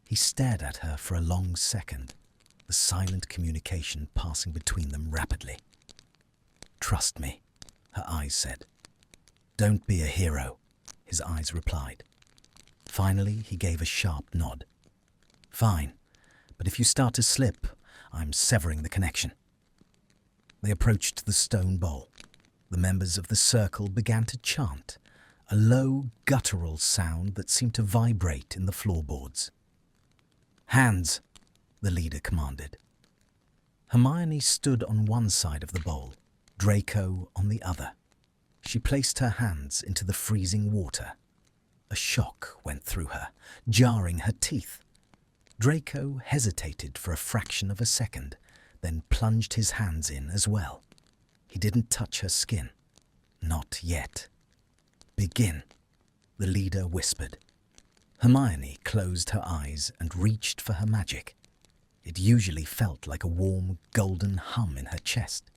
Speaker 1: He stared at her for a long second, the silent communication passing between them rapidly. "Trust me," her eyes said. "Don't be a hero," his eyes replied. Finally, he gave a sharp nod. "Fine, but if you start to slip, I'm severing the connection." They approached the stone bowl. The members of the circle began to chant, a low, guttural sound that seemed to vibrate in the floorboards. "Hands," the leader commanded. Hermione stood on one side of the bowl, Draco on the other. She placed her hands into the freezing water. A shock went through her, jarring her teeth. Draco hesitated for a fraction of a second, then plunged his hands in as well. He didn't touch her skin. Not yet. "Begin," the leader whispered. Hermione closed her eyes and reached for her magic. It usually felt like a warm, golden hum in her chest.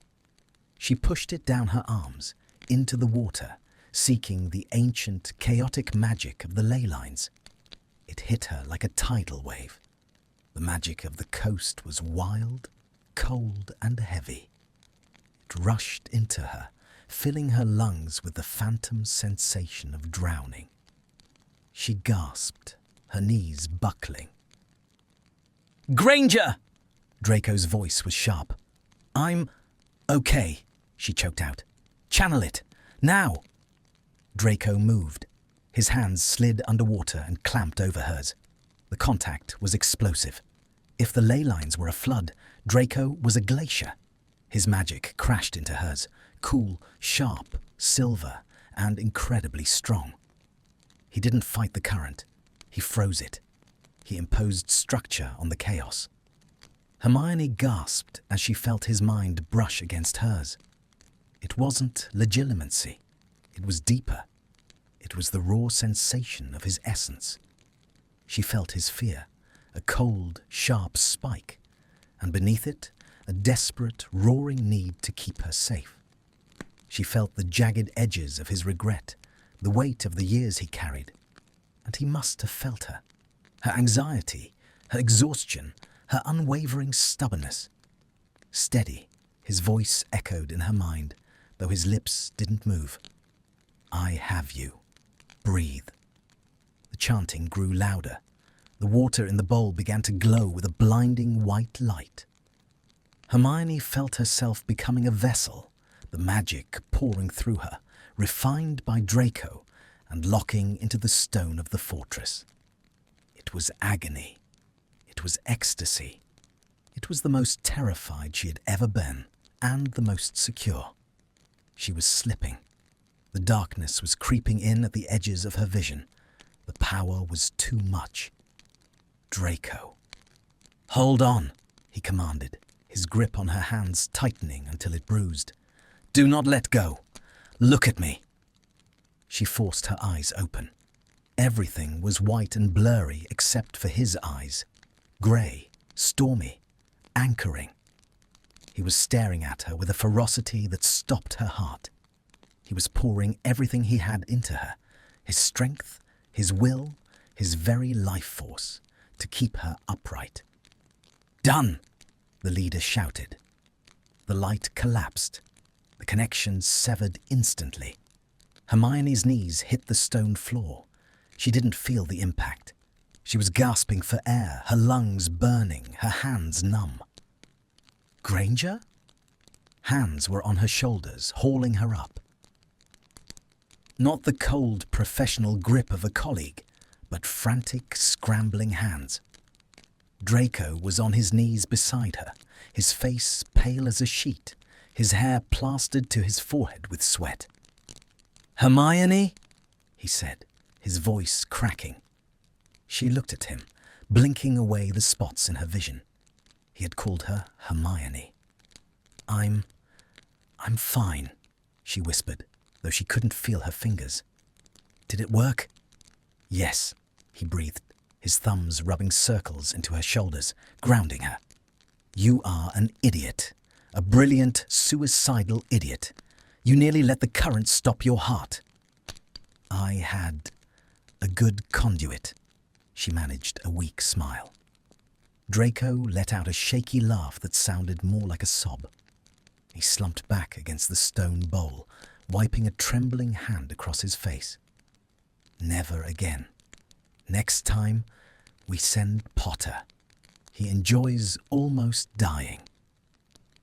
Speaker 1: She pushed it down her arms, into the water, seeking the ancient, chaotic magic of the ley lines. It hit her like a tidal wave. The magic of the coast was wild, cold, and heavy. It rushed into her, filling her lungs with the phantom sensation of drowning. She gasped, her knees buckling. "Granger!" Draco's voice was sharp. "I'm okay," she choked out. "Channel it, now!" Draco moved. His hands slid underwater and clamped over hers. The contact was explosive. If the ley lines were a flood, Draco was a glacier. His magic crashed into hers, cool, sharp, silver, and incredibly strong. He didn't fight the current. He froze it. He imposed structure on the chaos. Hermione gasped as she felt his mind brush against hers. It wasn't legitimacy. It was deeper. It was the raw sensation of his essence. She felt his fear, a cold, sharp spike, and beneath it, a desperate, roaring need to keep her safe. She felt the jagged edges of his regret, the weight of the years he carried, and he must have felt her. Her anxiety, her exhaustion, her unwavering stubbornness. Steady, his voice echoed in her mind, though his lips didn't move. "I have you. Breathe." The chanting grew louder. The water in the bowl began to glow with a blinding white light. Hermione felt herself becoming a vessel, the magic pouring through her, refined by Draco and locking into the stone of the fortress. It was agony. It was ecstasy. It was the most terrified she had ever been, and the most secure. She was slipping. The darkness was creeping in at the edges of her vision. The power was too much. Draco. "Hold on," he commanded, his grip on her hands tightening until it bruised. "Do not let go. Look at me." She forced her eyes open. Everything was white and blurry except for his eyes. Grey, stormy, anchoring. He was staring at her with a ferocity that stopped her heart. He was pouring everything he had into her, his strength, his will, his very life force, to keep her upright. "Done!" the leader shouted. The light collapsed. The connection severed instantly. Hermione's knees hit the stone floor. She didn't feel the impact. She was gasping for air, her lungs burning, her hands numb. Granger? Hands were on her shoulders, hauling her up. Not the cold, professional grip of a colleague, but frantic, scrambling hands. Draco was on his knees beside her, his face pale as a sheet, his hair plastered to his forehead with sweat. "Hermione?" he said, his voice cracking. She looked at him, blinking away the spots in her vision. He had called her Hermione. I'm fine," she whispered, though she couldn't feel her fingers. "Did it work?" "Yes," he breathed, his thumbs rubbing circles into her shoulders, grounding her. "You are an idiot, a brilliant, suicidal idiot. You nearly let the current stop your heart." "I had a good conduit," she managed a weak smile. Draco let out a shaky laugh that sounded more like a sob. He slumped back against the stone bowl, wiping a trembling hand across his face. "Never again. Next time, we send Potter. He enjoys almost dying."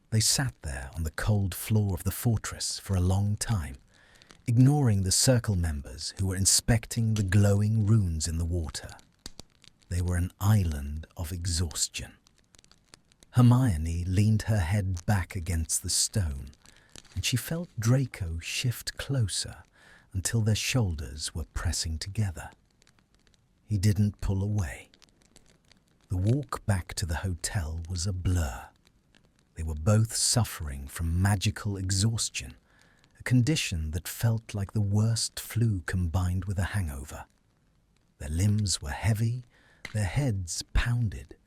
Speaker 1: They sat there on the cold floor of the fortress for a long time, ignoring the circle members who were inspecting the glowing runes in the water. They were an island of exhaustion. Hermione leaned her head back against the stone, and she felt Draco shift closer until their shoulders were pressing together. He didn't pull away. The walk back to the hotel was a blur. They were both suffering from magical exhaustion, a condition that felt like the worst flu combined with a hangover. Their limbs were heavy, their heads pounded,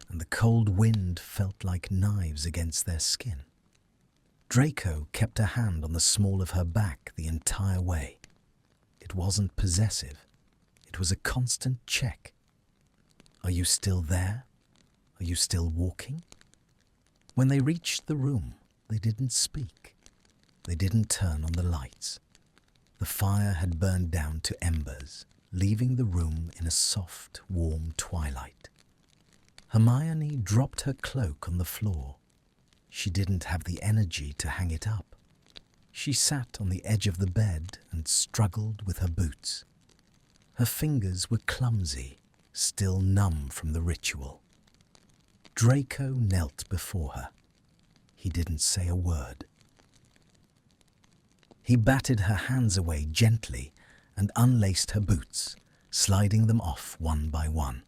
Speaker 1: and the cold wind felt like knives against their skin. Draco kept a hand on the small of her back the entire way. It wasn't possessive. It was a constant check. "Are you still there? Are you still walking?" When they reached the room, they didn't speak. They didn't turn on the lights. The fire had burned down to embers, leaving the room in a soft, warm twilight. Hermione dropped her cloak on the floor. She didn't have the energy to hang it up. She sat on the edge of the bed and struggled with her boots. Her fingers were clumsy, still numb from the ritual. Draco knelt before her. He didn't say a word. He batted her hands away gently and unlaced her boots, sliding them off one by one.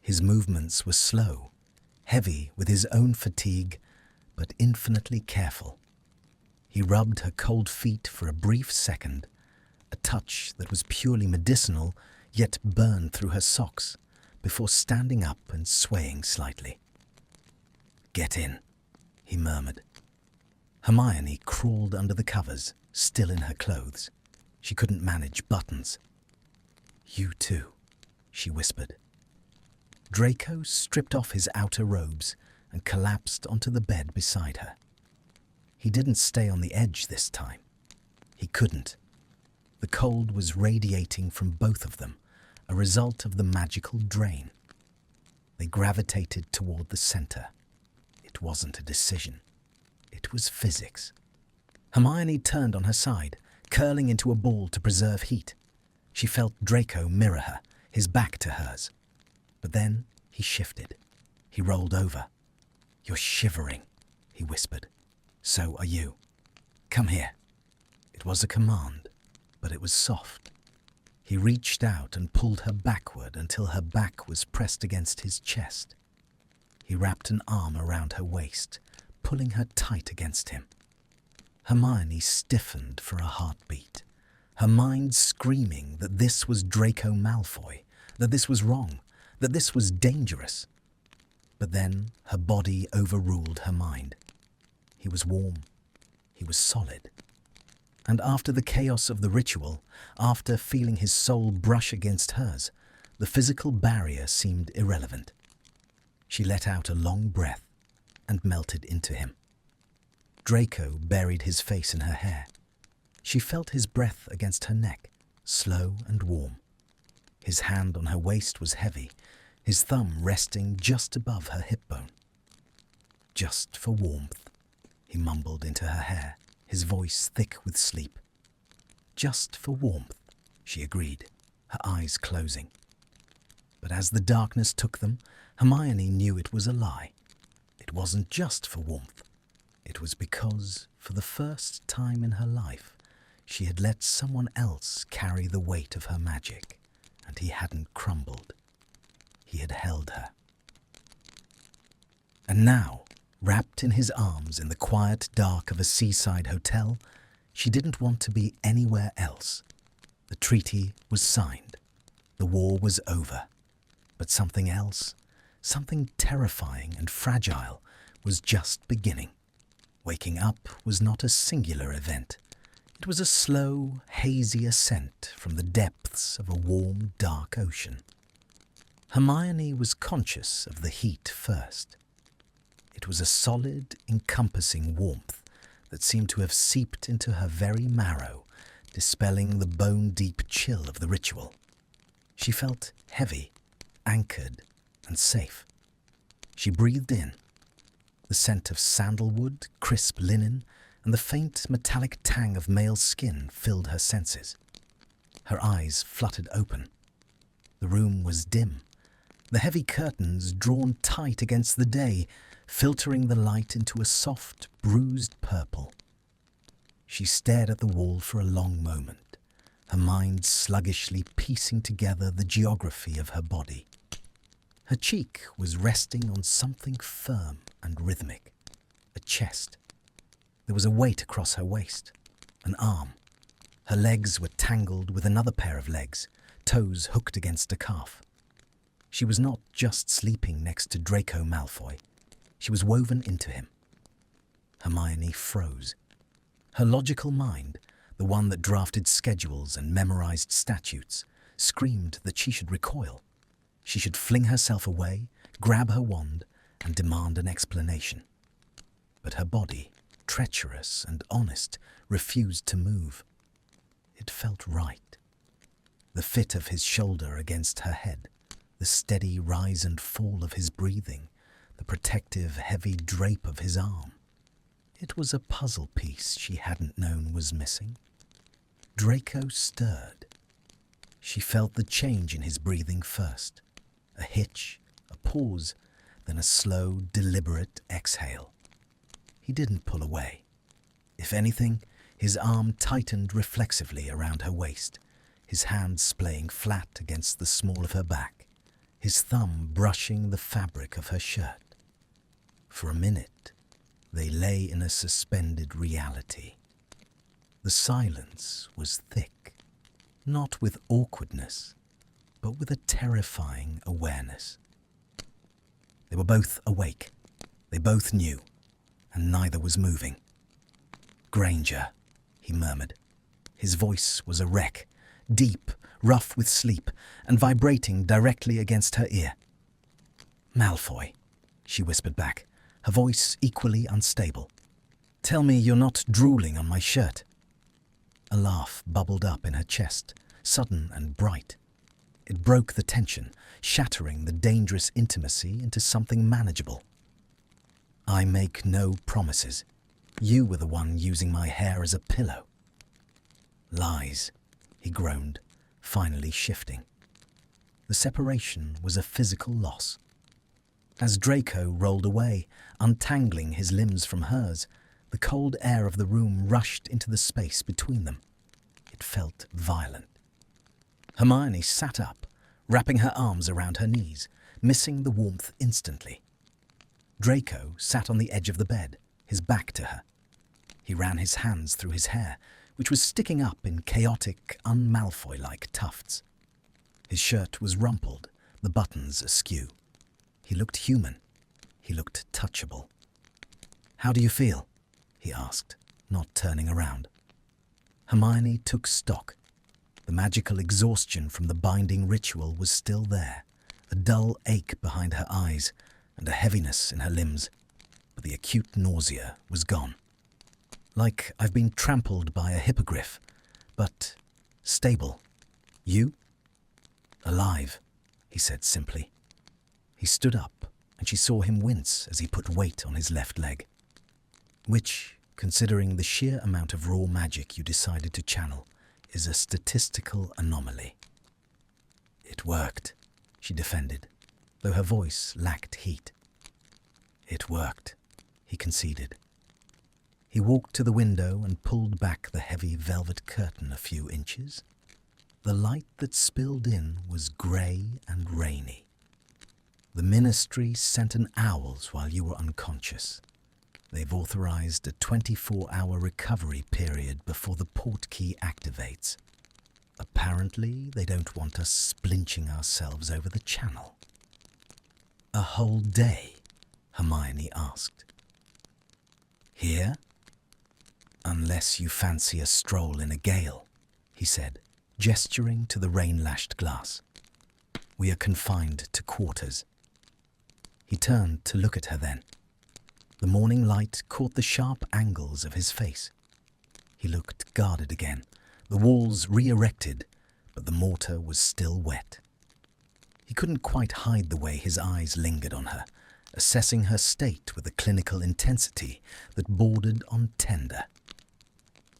Speaker 1: His movements were slow, heavy with his own fatigue, but infinitely careful. He rubbed her cold feet for a brief second, a touch that was purely medicinal, yet burned through her socks, before standing up and swaying slightly. "Get in," he murmured. Hermione crawled under the covers, still in her clothes. She couldn't manage buttons. "You too," she whispered. Draco stripped off his outer robes and collapsed onto the bed beside her. He didn't stay on the edge this time. He couldn't. The cold was radiating from both of them, a result of the magical drain. They gravitated toward the center. It wasn't a decision. It was physics. Hermione turned on her side, curling into a ball to preserve heat. She felt Draco mirror her, his back to hers. But then he shifted. He rolled over. "You're shivering," he whispered. "So are you. Come here." It was a command, but it was soft. He reached out and pulled her backward until her back was pressed against his chest. He wrapped an arm around her waist, pulling her tight against him. Hermione stiffened for a heartbeat, her mind screaming that this was Draco Malfoy, that this was wrong, that this was dangerous. But then her body overruled her mind. He was warm. He was solid. And after the chaos of the ritual, after feeling his soul brush against hers, the physical barrier seemed irrelevant. She let out a long breath and melted into him. Draco buried his face in her hair. She felt his breath against her neck, slow and warm. His hand on her waist was heavy, his thumb resting just above her hip bone. "Just for warmth," he mumbled into her hair, his voice thick with sleep. "Just for warmth," she agreed, her eyes closing. But as the darkness took them, Hermione knew it was a lie. It wasn't just for warmth. It was because, for the first time in her life, she had let someone else carry the weight of her magic, and he hadn't crumbled. He had held her. And now, wrapped in his arms in the quiet dark of a seaside hotel, she didn't want to be anywhere else. The treaty was signed. The war was over. But something else, something terrifying and fragile, was just beginning. Waking up was not a singular event. It was a slow, hazy ascent from the depths of a warm, dark ocean. Hermione was conscious of the heat first. It was a solid, encompassing warmth that seemed to have seeped into her very marrow, dispelling the bone-deep chill of the ritual. She felt heavy, anchored, and safe. She breathed in. The scent of sandalwood, crisp linen, and the faint metallic tang of male skin filled her senses. Her eyes fluttered open. The room was dim, the heavy curtains drawn tight against the day, filtering the light into a soft, bruised purple. She stared at the wall for a long moment, her mind sluggishly piecing together the geography of her body. Her cheek was resting on something firm and rhythmic, a chest. There was a weight across her waist, an arm. Her legs were tangled with another pair of legs, toes hooked against a calf. She was not just sleeping next to Draco Malfoy. She was woven into him. Hermione froze. Her logical mind, the one that drafted schedules and memorized statutes, screamed that she should recoil. She should fling herself away, grab her wand, and demand an explanation. But her body, treacherous and honest, refused to move. It felt right. The fit of his shoulder against her head, the steady rise and fall of his breathing, the protective, heavy drape of his arm. It was a puzzle piece she hadn't known was missing. Draco stirred. She felt the change in his breathing first. A hitch, a pause, then a slow, deliberate exhale. He didn't pull away. If anything, his arm tightened reflexively around her waist, his hand splaying flat against the small of her back, his thumb brushing the fabric of her shirt. For a minute, they lay in a suspended reality. The silence was thick, not with awkwardness, but with a terrifying awareness. They were both awake. They both knew, and neither was moving. "Granger," he murmured. His voice was a wreck, deep, rough with sleep, and vibrating directly against her ear. "Malfoy," she whispered back, her voice equally unstable. "Tell me you're not drooling on my shirt." A laugh bubbled up in her chest, sudden and bright. It broke the tension, shattering the dangerous intimacy into something manageable. "I make no promises. You were the one using my hair as a pillow." "Lies," he groaned, finally shifting. The separation was a physical loss. As Draco rolled away, untangling his limbs from hers, the cold air of the room rushed into the space between them. It felt violent. Hermione sat up, wrapping her arms around her knees, missing the warmth instantly. Draco sat on the edge of the bed, his back to her. He ran his hands through his hair, which was sticking up in chaotic, un-Malfoy-like tufts. His shirt was rumpled, the buttons askew. He looked human. He looked touchable. "How do you feel?" he asked, not turning around. Hermione took stock. The magical exhaustion from the binding ritual was still there, a dull ache behind her eyes and a heaviness in her limbs, but the acute nausea was gone. Like I've been trampled by a hippogriff, but stable. You? Alive, he said simply. He stood up, and she saw him wince as he put weight on his left leg. Which, considering the sheer amount of raw magic you decided to channel, is a statistical anomaly. It worked, she defended, though her voice lacked heat. It worked, he conceded. He walked to the window and pulled back the heavy velvet curtain a few inches. The light that spilled in was grey and rainy. The Ministry sent an owls while you were unconscious. They've authorized a 24-hour recovery period before the portkey activates. Apparently, they don't want us splinching ourselves over the channel. A whole day? Hermione asked. Here? Unless you fancy a stroll in a gale, he said, gesturing to the rain-lashed glass. We are confined to quarters. He turned to look at her then. The morning light caught the sharp angles of his face. He looked guarded again, the walls re-erected, but the mortar was still wet. He couldn't quite hide the way his eyes lingered on her, assessing her state with a clinical intensity that bordered on tender.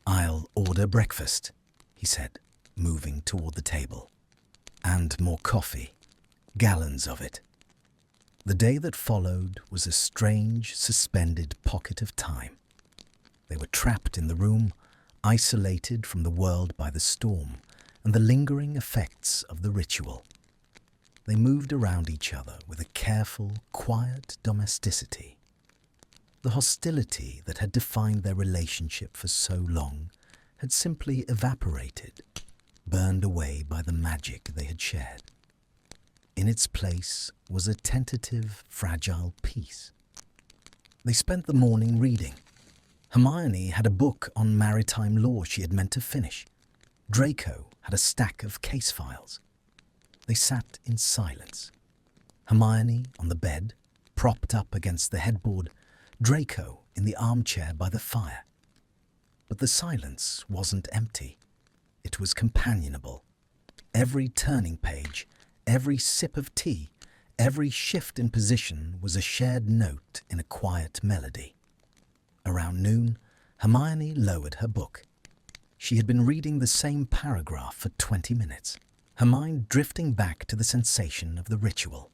Speaker 1: I'll order breakfast, he said, moving toward the table. And more coffee, gallons of it. The day that followed was a strange, suspended pocket of time. They were trapped in the room, isolated from the world by the storm and the lingering effects of the ritual. They moved around each other with a careful, quiet domesticity. The hostility that had defined their relationship for so long had simply evaporated, burned away by the magic they had shared. In its place was a tentative, fragile peace. They spent the morning reading. Hermione had a book on maritime law she had meant to finish. Draco had a stack of case files. They sat in silence. Hermione on the bed, propped up against the headboard, Draco in the armchair by the fire. But the silence wasn't empty. It was companionable. Every turning page, every sip of tea, every shift in position was a shared note in a quiet melody. Around noon, Hermione lowered her book. She had been reading the same paragraph for 20 minutes, her mind drifting back to the sensation of the ritual,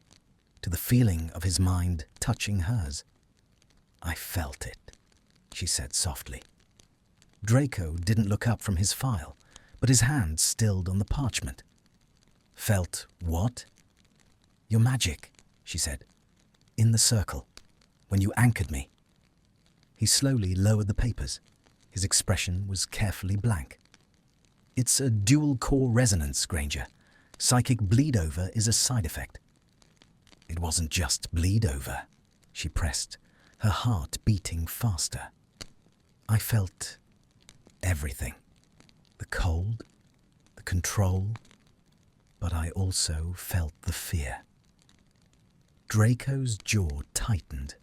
Speaker 1: to the feeling of his mind touching hers. I felt it, she said softly. Draco didn't look up from his file, but his hand stilled on the parchment. Felt what? Your magic, she said. In the circle, when you anchored me. He slowly lowered the papers. His expression was carefully blank. It's a dual-core resonance, Granger. Psychic bleed-over is a side effect. It wasn't just bleed-over, she pressed, her heart beating faster. I felt everything. The cold, the control, but I also felt the fear. Draco's jaw tightened.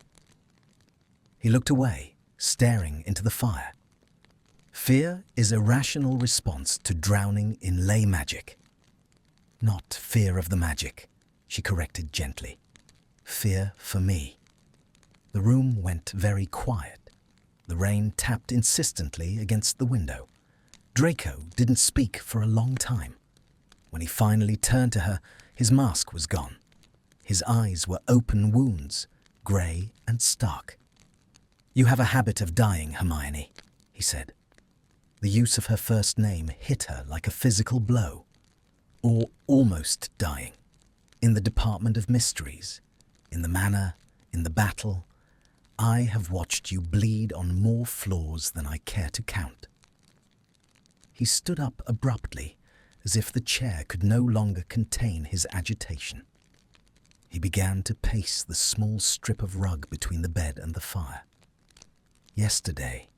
Speaker 1: He looked away, staring into the fire. Fear is a rational response to drowning in ley magic. Not fear of the magic, she corrected gently. Fear for me. The room went very quiet. The rain tapped insistently against the window. Draco didn't speak for a long time. When he finally turned to her, his mask was gone. His eyes were open wounds, grey and stark. You have a habit of dying, Hermione, he said. The use of her first name hit her like a physical blow. Or almost dying. In the Department of Mysteries, in the manor, in the battle, I have watched you bleed on more floors than I care to count. He stood up abruptly, as if the chair could no longer contain his agitation. He began to pace the small strip of rug between the bed and the fire. Yesterday,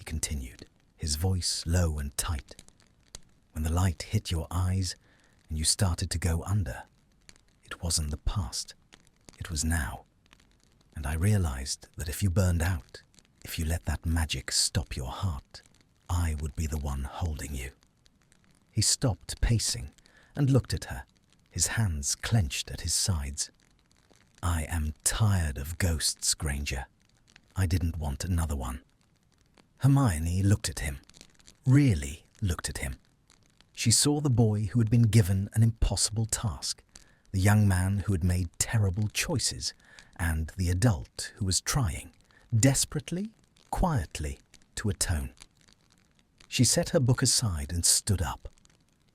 Speaker 1: continued, his voice low and tight. When the light hit your eyes and you started to go under, it wasn't the past, it was now. And I realized that if you burned out, if you let that magic stop your heart, I would be the one holding you. He stopped pacing and looked at her, his hands clenched at his sides. I am tired of ghosts, Granger. I didn't want another one. Hermione looked at him, really looked at him. She saw the boy who had been given an impossible task, the young man who had made terrible choices, and the adult who was trying, desperately, quietly, to atone. She set her book aside and stood up.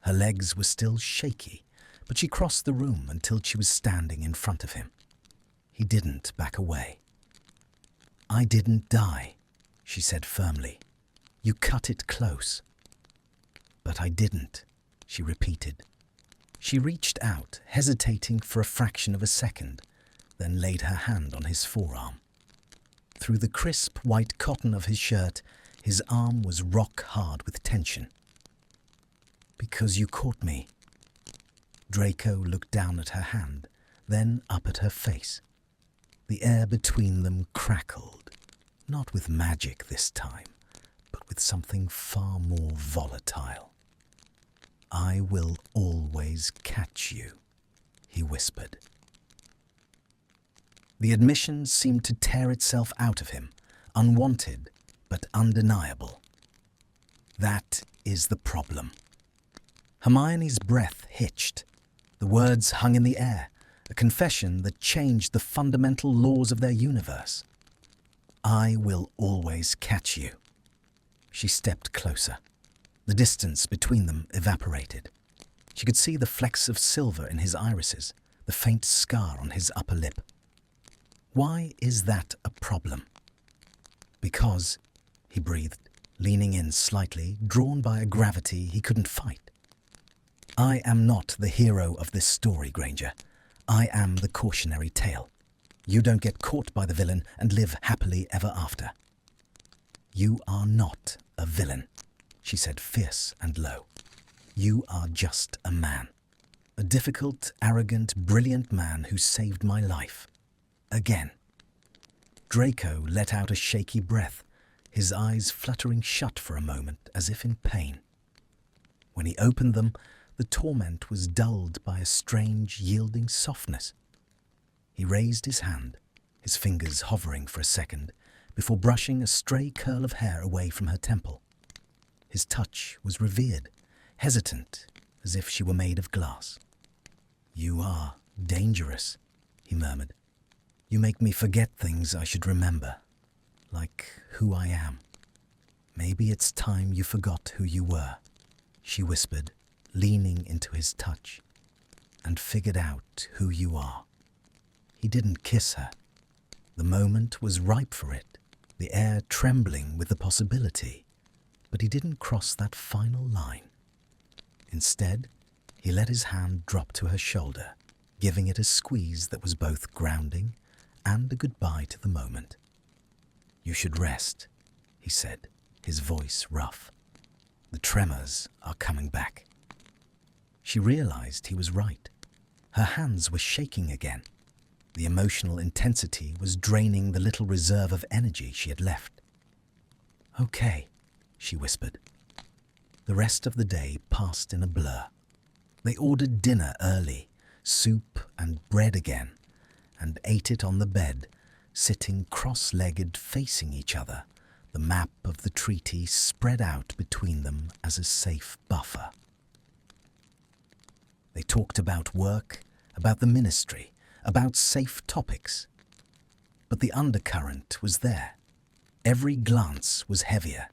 Speaker 1: Her legs were still shaky, but she crossed the room until she was standing in front of him. He didn't back away. I didn't die, she said firmly. You cut it close. But I didn't, she repeated. She reached out, hesitating for a fraction of a second, then laid her hand on his forearm. Through the crisp white cotton of his shirt, his arm was rock hard with tension. Because you caught me. Draco looked down at her hand, then up at her face. The air between them crackled, not with magic this time, but with something far more volatile. I will always catch you, he whispered. The admission seemed to tear itself out of him, unwanted but undeniable. That is the problem. Hermione's breath hitched. The words hung in the air, a confession that changed the fundamental laws of their universe. I will always catch you. She stepped closer. The distance between them evaporated. She could see the flecks of silver in his irises, the faint scar on his upper lip. Why is that a problem? Because, he breathed, leaning in slightly, drawn by a gravity he couldn't fight. I am not the hero of this story, Granger. I am the cautionary tale. You don't get caught by the villain and live happily ever after. You are not a villain, she said, fierce and low. You are just a man. A difficult, arrogant, brilliant man who saved my life. Again. Draco let out a shaky breath, his eyes fluttering shut for a moment as if in pain. When he opened them, the torment was dulled by a strange, yielding softness. He raised his hand, his fingers hovering for a second, before brushing a stray curl of hair away from her temple. His touch was revered, hesitant, as if she were made of glass. You are dangerous, he murmured. You make me forget things I should remember, like who I am. Maybe it's time you forgot who you were, she whispered, leaning into his touch, and figured out who you are. He didn't kiss her. The moment was ripe for it, the air trembling with the possibility, but he didn't cross that final line. Instead, he let his hand drop to her shoulder, giving it a squeeze that was both grounding and a goodbye to the moment. You should rest, he said, his voice rough. The tremors are coming back. She realized he was right. Her hands were shaking again. The emotional intensity was draining the little reserve of energy she had left. Okay, she whispered. The rest of the day passed in a blur. They ordered dinner early, soup and bread again, and ate it on the bed, sitting cross-legged facing each other, the map of the treaty spread out between them as a safe buffer. They talked about work, about the ministry, about safe topics. But the undercurrent was there. Every glance was heavier.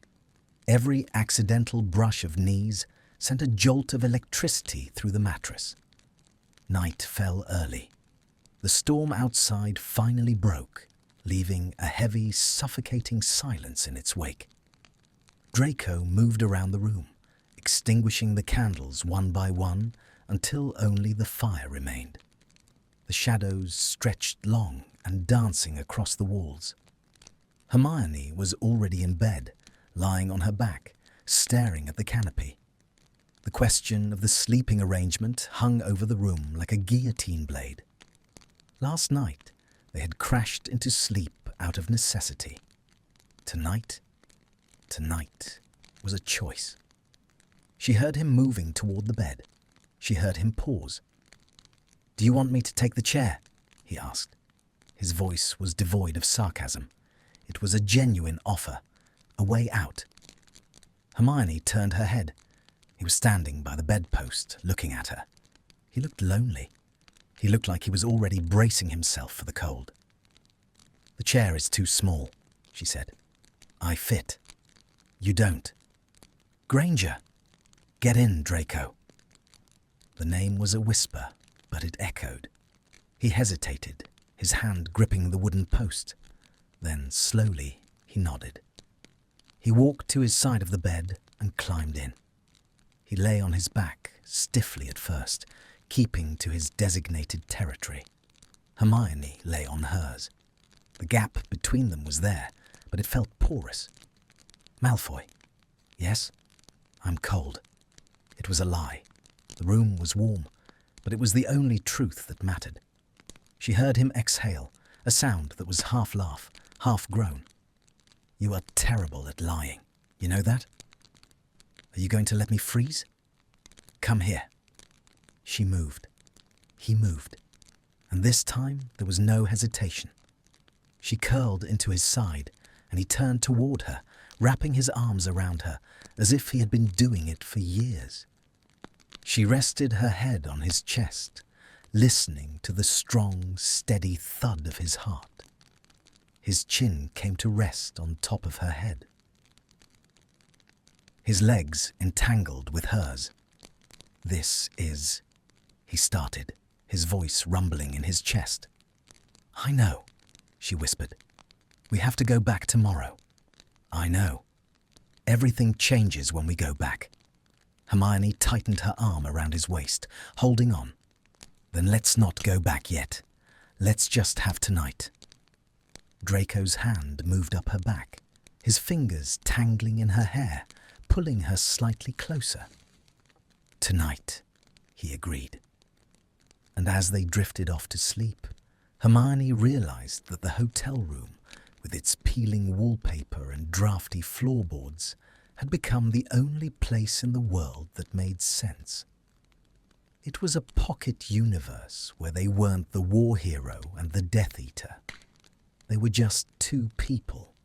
Speaker 1: Every accidental brush of knees sent a jolt of electricity through the mattress. Night fell early. The storm outside finally broke, leaving a heavy, suffocating silence in its wake. Draco moved around the room, extinguishing the candles one by one until only the fire remained. The shadows stretched long and dancing across the walls. Hermione was already in bed, lying on her back, staring at the canopy. The question of the sleeping arrangement hung over the room like a guillotine blade. Last night, they had crashed into sleep out of necessity. Tonight was a choice. She heard him moving toward the bed. She heard him pause. "Do you want me to take the chair?" he asked. His voice was devoid of sarcasm. It was a genuine offer, a way out. Hermione turned her head. He was standing by the bedpost, looking at her. He looked lonely. He looked like he was already bracing himself for the cold. "The chair is too small," she said. "I fit. You don't." "Granger! Get in, Draco." The name was a whisper, but it echoed. He hesitated, his hand gripping the wooden post. Then, slowly, he nodded. He walked to his side of the bed and climbed in. He lay on his back, stiffly at first, keeping to his designated territory. Hermione lay on hers. The gap between them was there, but it felt porous. "Malfoy." "Yes?" "I'm cold." It was a lie. The room was warm, but it was the only truth that mattered. She heard him exhale, a sound that was half laugh, half groan. "You are terrible at lying. You know that? Are you going to let me freeze? Come here." She moved. He moved. And this time there was no hesitation. She curled into his side, and he turned toward her, wrapping his arms around her, as if he had been doing it for years. She rested her head on his chest, listening to the strong, steady thud of his heart. His chin came to rest on top of her head. His legs entangled with hers. "This is..." he started, his voice rumbling in his chest. "I know," she whispered. "We have to go back tomorrow." "I know. Everything changes when we go back." Hermione tightened her arm around his waist, holding on. "Then let's not go back yet. Let's just have tonight." Draco's hand moved up her back, his fingers tangling in her hair, pulling her slightly closer. "Tonight," he agreed. And as they drifted off to sleep, Hermione realized that the hotel room, with its peeling wallpaper and drafty floorboards, had become the only place in the world that made sense. It was a pocket universe where they weren't the war hero and the Death Eater. They were just two people,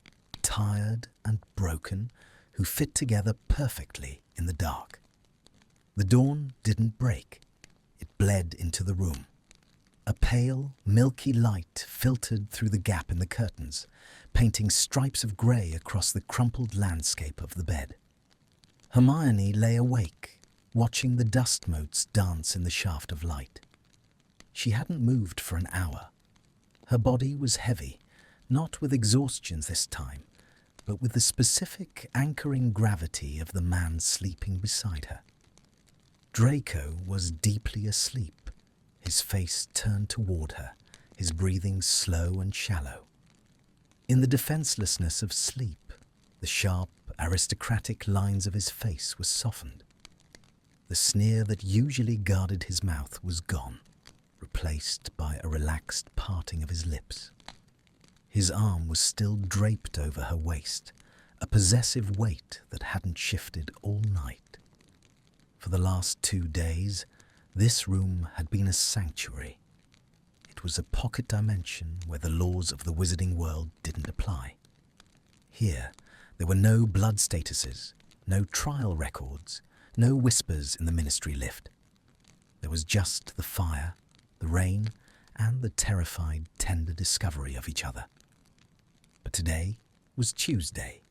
Speaker 1: tired and broken, who fit together perfectly in the dark. The dawn didn't break. It bled into the room. A pale, milky light filtered through the gap in the curtains, painting stripes of grey across the crumpled landscape of the bed. Hermione lay awake, watching the dust motes dance in the shaft of light. She hadn't moved for an hour. Her body was heavy, not with exhaustion this time, but with the specific anchoring gravity of the man sleeping beside her. Draco was deeply asleep, his face turned toward her, his breathing slow and shallow. In the defenselessness of sleep, the sharp, aristocratic lines of his face were softened. The sneer that usually guarded his mouth was gone, replaced by a relaxed parting of his lips. His arm was still draped over her waist, a possessive weight that hadn't shifted all night. For the last 2 days, this room had been a sanctuary. It was a pocket dimension where the laws of the wizarding world didn't apply. Here, there were no blood statuses, no trial records, no whispers in the ministry lift. There was just the fire, the rain, and the terrified, tender discovery of each other. But today was Tuesday.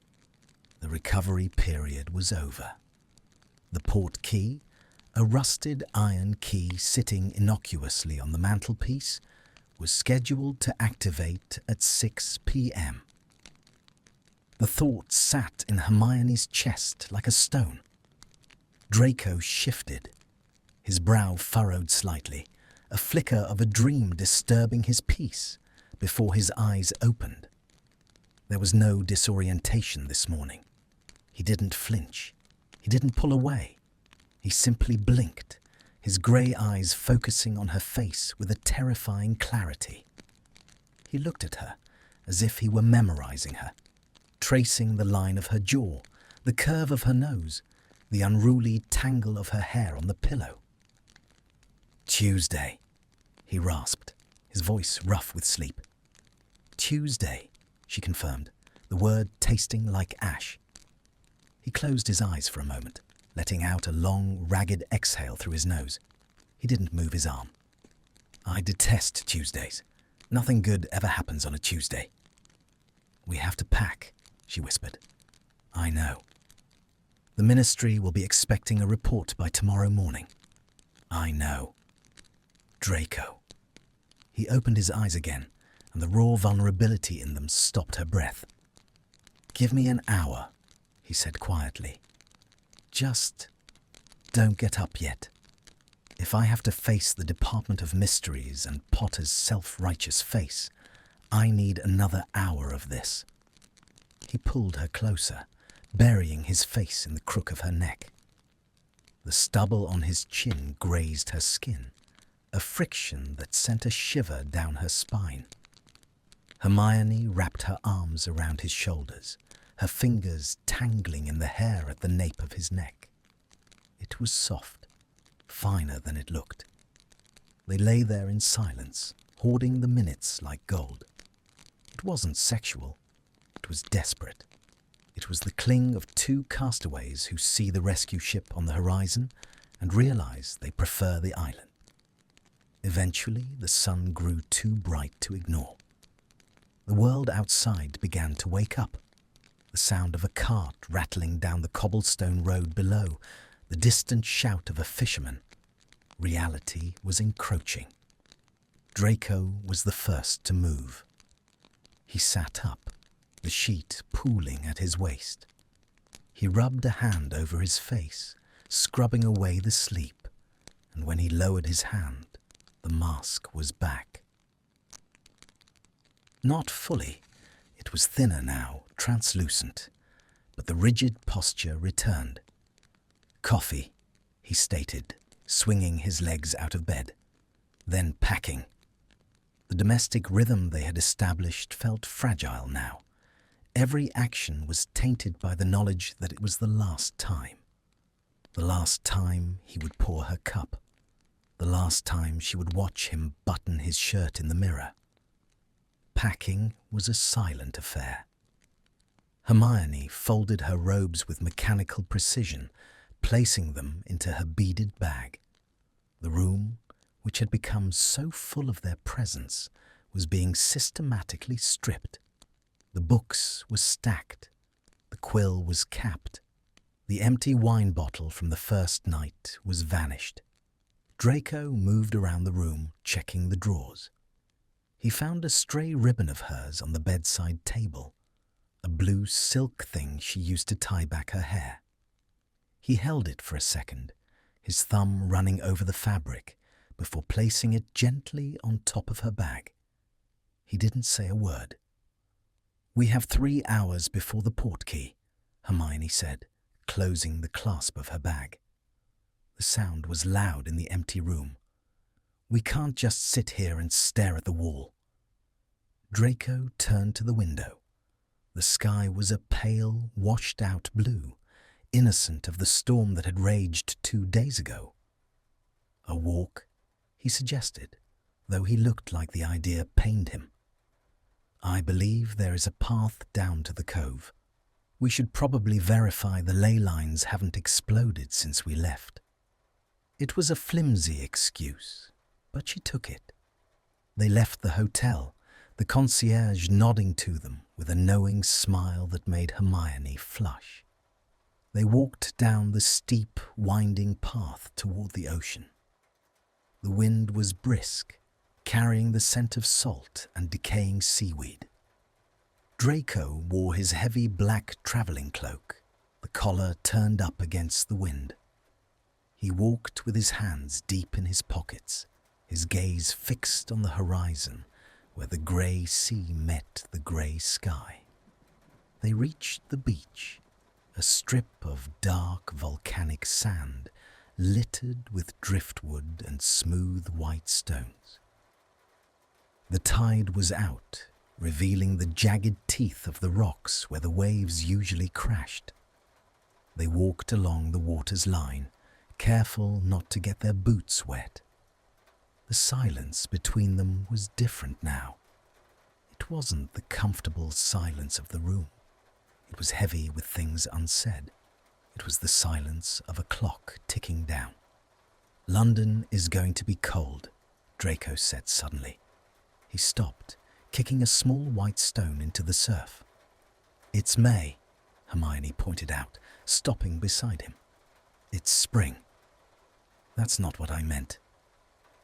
Speaker 1: The recovery period was over. The port key, a rusted iron key sitting innocuously on the mantelpiece, was scheduled to activate at 6 p.m. The thought sat in Hermione's chest like a stone. Draco shifted, his brow furrowed slightly, a flicker of a dream disturbing his peace, before his eyes opened. There was no disorientation this morning. He didn't flinch. He didn't pull away. He simply blinked, his grey eyes focusing on her face with a terrifying clarity. He looked at her as if he were memorizing her, tracing the line of her jaw, the curve of her nose, the unruly tangle of her hair on the pillow. "Tuesday," he rasped, his voice rough with sleep. "Tuesday," she confirmed, the word tasting like ash. He closed his eyes for a moment, letting out a long, ragged exhale through his nose. He didn't move his arm. "I detest Tuesdays. Nothing good ever happens on a Tuesday." "We have to pack," she whispered. "I know." "The ministry will be expecting a report by tomorrow morning." "I know." Draco. He opened his eyes again, and the raw vulnerability in them stopped her breath. "Give me an hour," he said quietly. "Just don't get up yet. If I have to face the Department of Mysteries and Potter's self-righteous face, I need another hour of this." He pulled her closer, burying his face in the crook of her neck. The stubble on his chin grazed her skin, a friction that sent a shiver down her spine. Hermione wrapped her arms around his shoulders, her fingers tangling in the hair at the nape of his neck. It was soft, finer than it looked. They lay there in silence, hoarding the minutes like gold. It wasn't sexual. It was desperate. It was the cling of two castaways who see the rescue ship on the horizon and realize they prefer the island. Eventually, the sun grew too bright to ignore. The world outside began to wake up. The sound of a cart rattling down the cobblestone road below, the distant shout of a fisherman. Reality was encroaching. Draco was the first to move. He sat up, the sheet pooling at his waist. He rubbed a hand over his face, scrubbing away the sleep, and when he lowered his hand, the mask was back. Not fully. It was thinner now, translucent, but the rigid posture returned. "Coffee," he stated, swinging his legs out of bed. Then packing. The domestic rhythm they had established felt fragile now. Every action was tainted by the knowledge that it was the last time. The last time he would pour her cup. The last time she would watch him button his shirt in the mirror. Packing was a silent affair. Hermione folded her robes with mechanical precision, placing them into her beaded bag. The room, which had become so full of their presence, was being systematically stripped. The books were stacked. The quill was capped. The empty wine bottle from the first night was vanished. Draco moved around the room, checking the drawers. He found a stray ribbon of hers on the bedside table, a blue silk thing she used to tie back her hair. He held it for a second, his thumb running over the fabric, before placing it gently on top of her bag. He didn't say a word. "We have 3 hours before the port key," Hermione said, closing the clasp of her bag. The sound was loud in the empty room. "We can't just sit here and stare at the wall." Draco turned to the window. The sky was a pale, washed-out blue, innocent of the storm that had raged 2 days ago. "A walk," he suggested, though he looked like the idea pained him. "I believe there is a path down to the cove. We should probably verify the ley lines haven't exploded since we left." It was a flimsy excuse, but she took it. They left the hotel, the concierge nodding to them with a knowing smile that made Hermione flush. They walked down the steep, winding path toward the ocean. The wind was brisk, carrying the scent of salt and decaying seaweed. Draco wore his heavy black traveling cloak, the collar turned up against the wind. He walked with his hands deep in his pockets, his gaze fixed on the horizon where the grey sea met the grey sky. They reached the beach, a strip of dark volcanic sand littered with driftwood and smooth white stones. The tide was out, revealing the jagged teeth of the rocks where the waves usually crashed. They walked along the water's line, careful not to get their boots wet. The silence between them was different now. It wasn't the comfortable silence of the room. It was heavy with things unsaid. It was the silence of a clock ticking down. "London is going to be cold," Draco said suddenly. He stopped, kicking a small white stone into the surf. "It's May," Hermione pointed out, stopping beside him. "It's spring." "That's not what I meant."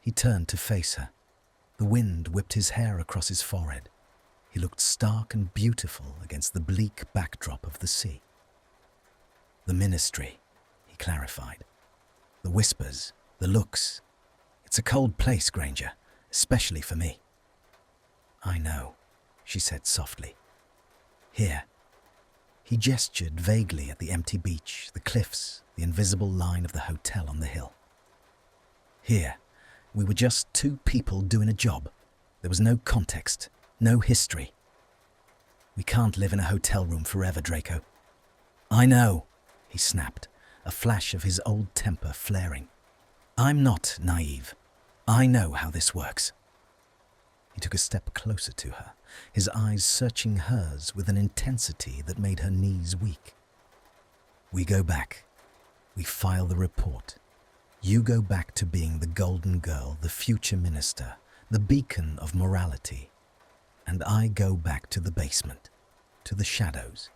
Speaker 1: He turned to face her. The wind whipped his hair across his forehead. He looked stark and beautiful against the bleak backdrop of the sea. "The ministry," he clarified. "The whispers, the looks. It's a cold place, Granger, especially for me." "I know," she said softly. "Here." He gestured vaguely at the empty beach, the cliffs, the invisible line of the hotel on the hill. "Here, we were just two people doing a job. There was no context, no history. We can't live in a hotel room forever, Draco." "I know," he snapped, a flash of his old temper flaring. "I'm not naive. I know how this works." He took a step closer to her, his eyes searching hers with an intensity that made her knees weak. "We go back. We file the report. You go back to being the golden girl, the future minister, the beacon of morality. And I go back to the basement, to the shadows.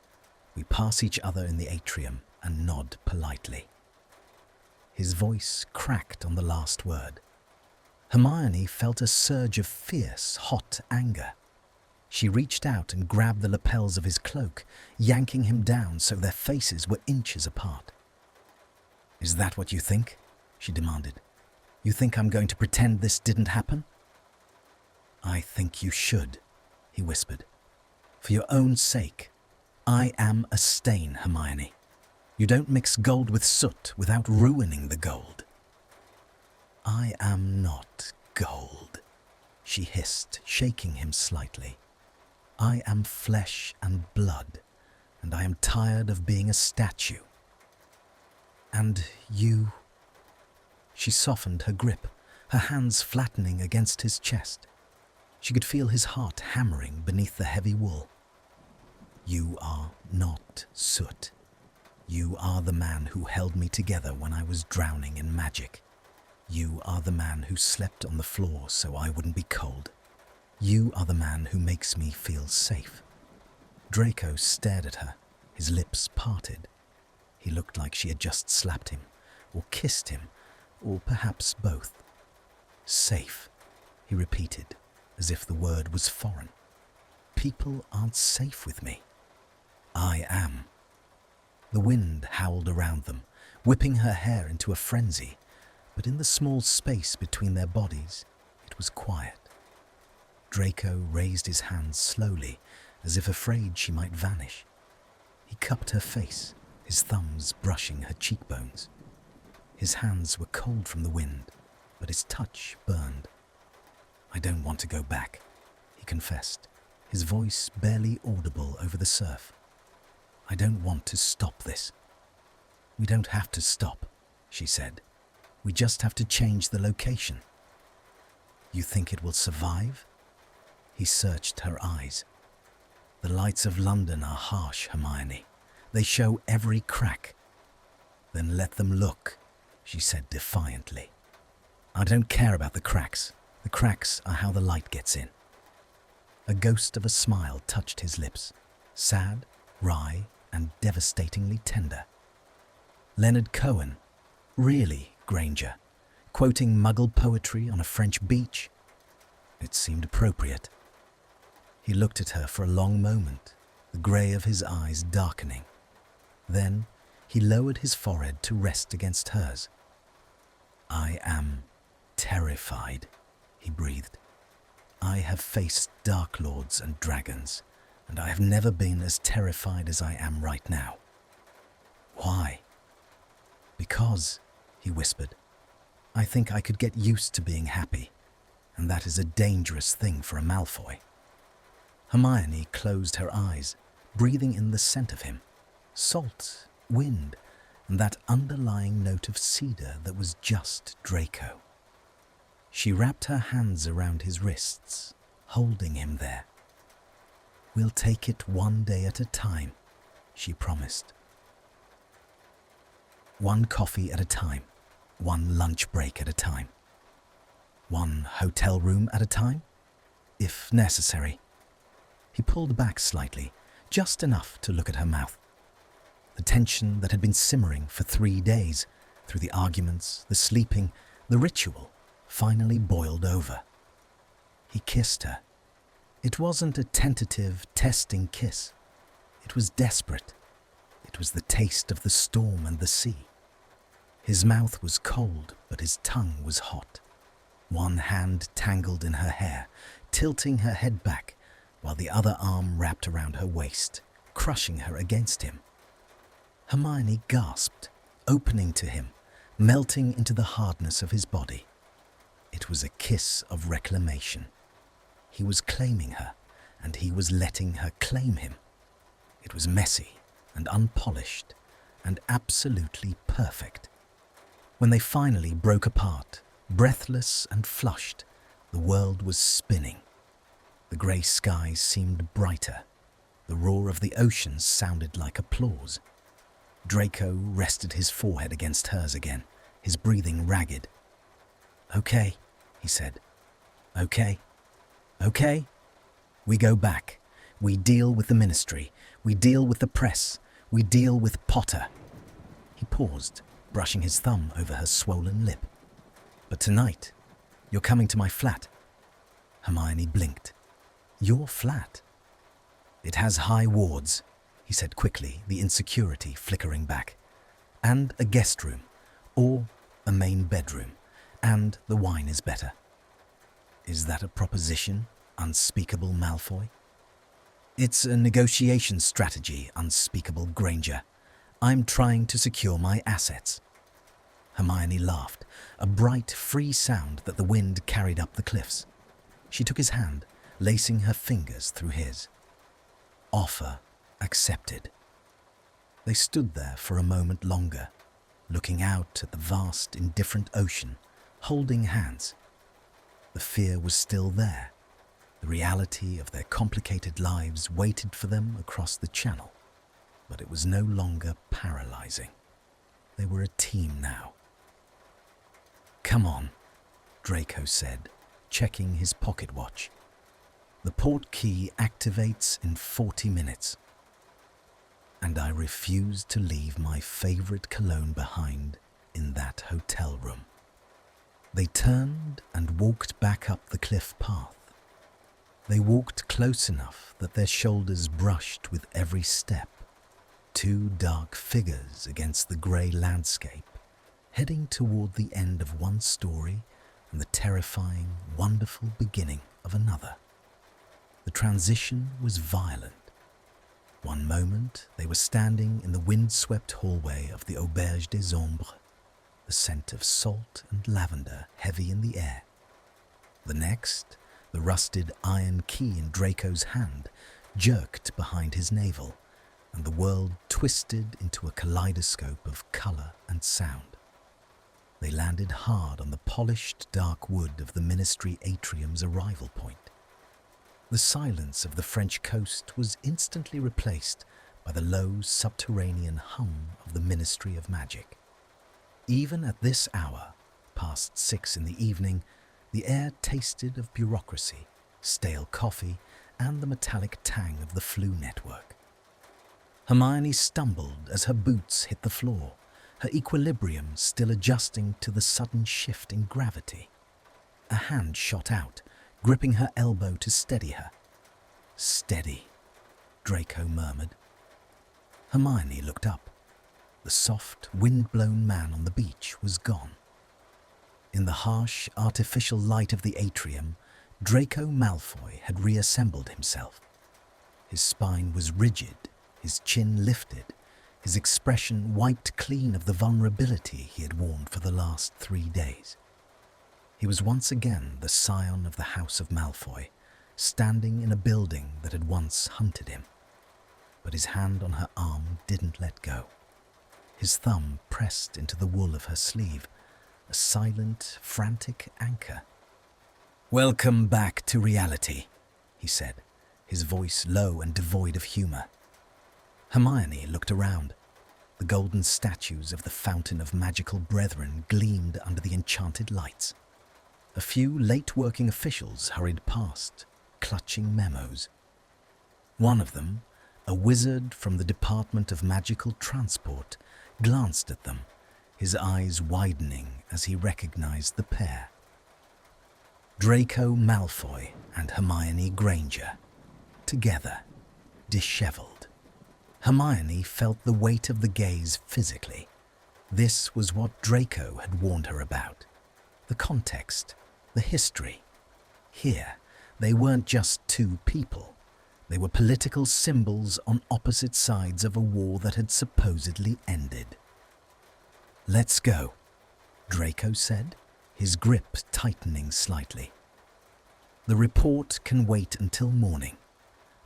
Speaker 1: We pass each other in the atrium and nod politely." His voice cracked on the last word. Hermione felt a surge of fierce, hot anger. She reached out and grabbed the lapels of his cloak, yanking him down so their faces were inches apart. "Is that what you think?" she demanded. "You think I'm going to pretend this didn't happen?" "I think you should," he whispered. "For your own sake. I am a stain, Hermione. You don't mix gold with soot without ruining the gold." "I am not gold," she hissed, shaking him slightly. "I am flesh and blood, and I am tired of being a statue." "And you—" She softened her grip, her hands flattening against his chest. She could feel his heart hammering beneath the heavy wool. "You are not soot. You are the man who held me together when I was drowning in magic. You are the man who slept on the floor so I wouldn't be cold. You are the man who makes me feel safe." Draco stared at her, his lips parted. He looked like she had just slapped him, or kissed him, or perhaps both. "Safe," he repeated, as if the word was foreign. "People aren't safe with me. I am." The wind howled around them, whipping her hair into a frenzy, but in the small space between their bodies, it was quiet. Draco raised his hands slowly, as if afraid she might vanish. He cupped her face, his thumbs brushing her cheekbones. His hands were cold from the wind, but his touch burned. "I don't want to go back," he confessed, his voice barely audible over the surf. "I don't want to stop this." "We don't have to stop," she said. "We just have to change the location." "You think it will survive?" He searched her eyes. "The lights of London are harsh, Hermione. They show every crack." "Then let them look," she said defiantly. "I don't care about the cracks. The cracks are how the light gets in." A ghost of a smile touched his lips, sad, wry, and devastatingly tender. Leonard Cohen, really, Granger, quoting Muggle poetry on a French beach? It seemed appropriate. He looked at her for a long moment, the grey of his eyes darkening. Then he lowered his forehead to rest against hers. "I am terrified," he breathed. "I have faced Dark Lords and dragons, and I have never been as terrified as I am right now. Why? Because, he whispered, I think I could get used to being happy, and that is a dangerous thing for a Malfoy. Hermione closed her eyes, breathing in the scent of him, salt, wind, and that underlying note of cedar that was just Draco. She wrapped her hands around his wrists, holding him there. We'll take it one day at a time, she promised. One coffee at a time, one lunch break at a time. One hotel room at a time, if necessary. He pulled back slightly, just enough to look at her mouth. The tension that had been simmering for 3 days, through the arguments, the sleeping, the ritual, finally boiled over. He kissed her. It wasn't a tentative, testing kiss. It was desperate. It was the taste of the storm and the sea. His mouth was cold, but his tongue was hot. One hand tangled in her hair, tilting her head back, while the other arm wrapped around her waist, crushing her against him. Hermione gasped, opening to him, melting into the hardness of his body. It was a kiss of reclamation. He was claiming her, and he was letting her claim him. It was messy and unpolished and absolutely perfect. When they finally broke apart, breathless and flushed, the world was spinning. The grey skies seemed brighter. The roar of the oceans sounded like applause. Draco rested his forehead against hers again, his breathing ragged. Okay, he said. Okay. Okay? We go back. We deal with the ministry. We deal with the press. We deal with Potter. He paused, brushing his thumb over her swollen lip. But tonight, you're coming to my flat. Hermione blinked. Your flat? It has high wards, he said quickly, the insecurity flickering back. And a guest room, or a main bedroom, and the wine is better. Is that a proposition, unspeakable Malfoy? It's a negotiation strategy, unspeakable Granger. I'm trying to secure my assets. Hermione laughed, a bright, free sound that the wind carried up the cliffs. She took his hand, lacing her fingers through his. Offer accepted. They stood there for a moment longer, looking out at the vast, indifferent ocean, holding hands. The fear was still there. The reality of their complicated lives waited for them across the channel, but it was no longer paralyzing. They were a team now. Come on, Draco said, checking his pocket watch. The port key activates in 40 minutes. And I refuse to leave my favorite cologne behind in that hotel room. They turned and walked back up the cliff path. They walked close enough that their shoulders brushed with every step. 2 dark figures against the grey landscape, heading toward the end of one story and the terrifying, wonderful beginning of another. The transition was violent. One moment they were standing in the wind-swept hallway of the Auberge des Ombres, the scent of salt and lavender heavy in the air. The next, the rusted iron key in Draco's hand jerked behind his navel, and the world twisted into a kaleidoscope of colour and sound. They landed hard on the polished dark wood of the Ministry atrium's arrival point. The silence of the French coast was instantly replaced by the low subterranean hum of the Ministry of Magic. Even at this hour, past 6 in the evening, the air tasted of bureaucracy, stale coffee, and the metallic tang of the flu network. Hermione stumbled as her boots hit the floor, her equilibrium still adjusting to the sudden shift in gravity. A hand shot out, gripping her elbow to steady her. Steady, Draco murmured. Hermione looked up. The soft, wind-blown man on the beach was gone. In the harsh, artificial light of the atrium, Draco Malfoy had reassembled himself. His spine was rigid, his chin lifted, his expression wiped clean of the vulnerability he had worn for the last 3 days. He was once again the scion of the House of Malfoy, standing in a building that had once hunted him. But his hand on her arm didn't let go. His thumb pressed into the wool of her sleeve, a silent, frantic anchor. "Welcome back to reality," he said, his voice low and devoid of humour. Hermione looked around. The golden statues of the Fountain of Magical Brethren gleamed under the enchanted lights. A few late-working officials hurried past, clutching memos. One of them, a wizard from the Department of Magical Transport, glanced at them, his eyes widening as he recognized the pair. Draco Malfoy and Hermione Granger, together, dishevelled. Hermione felt the weight of the gaze physically. This was what Draco had warned her about. The context, the history. Here, they weren't just two people. They were political symbols on opposite sides of a war that had supposedly ended. "Let's go," Draco said, his grip tightening slightly. "The report can wait until morning.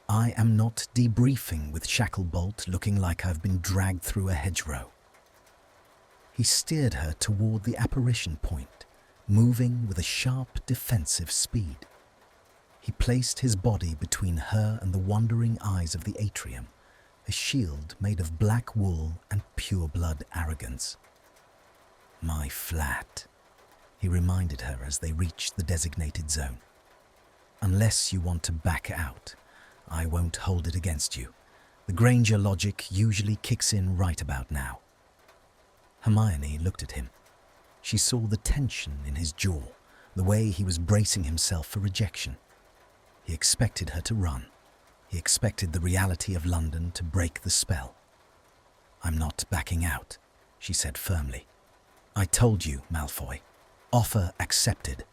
Speaker 1: I am not debriefing with Shacklebolt looking like I've been dragged through a hedgerow." He steered her toward the apparition point, moving with a sharp defensive speed. He placed his body between her and the wandering eyes of the atrium, a shield made of black wool and pure-blood arrogance. "My flat," he reminded her as they reached the designated zone. "Unless you want to back out, I won't hold it against you. The Granger logic usually kicks in right about now." Hermione looked at him. She saw the tension in his jaw, the way he was bracing himself for rejection. He expected her to run. He expected the reality of London to break the spell. "I'm not backing out," she said firmly. "I told you, Malfoy. Offer accepted."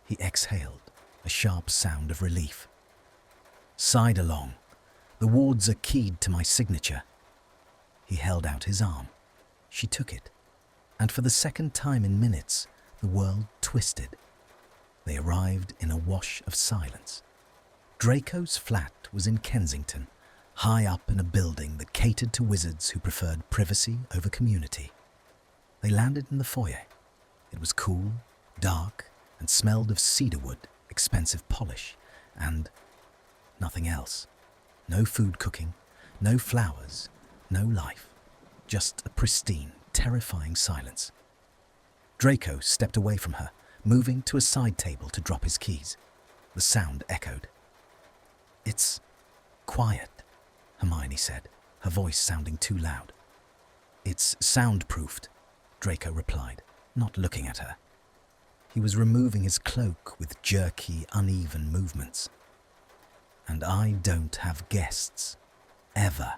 Speaker 1: He exhaled, a sharp sound of relief. "Side along. The wards are keyed to my signature." He held out his arm. She took it, and for the second time in minutes, the world twisted. They arrived in a wash of silence. Draco's flat was in Kensington, high up in a building that catered to wizards who preferred privacy over community. They landed in the foyer. It was cool, dark, and smelled of cedarwood, expensive polish, and nothing else. No food cooking, no flowers, no life. Just a pristine, terrifying silence. Draco stepped away from her, moving to a side table to drop his keys. The sound echoed. "It's quiet," Hermione said, her voice sounding too loud. "It's soundproofed," Draco replied, not looking at her. He was removing his cloak with jerky, uneven movements. "And I don't have guests. Ever."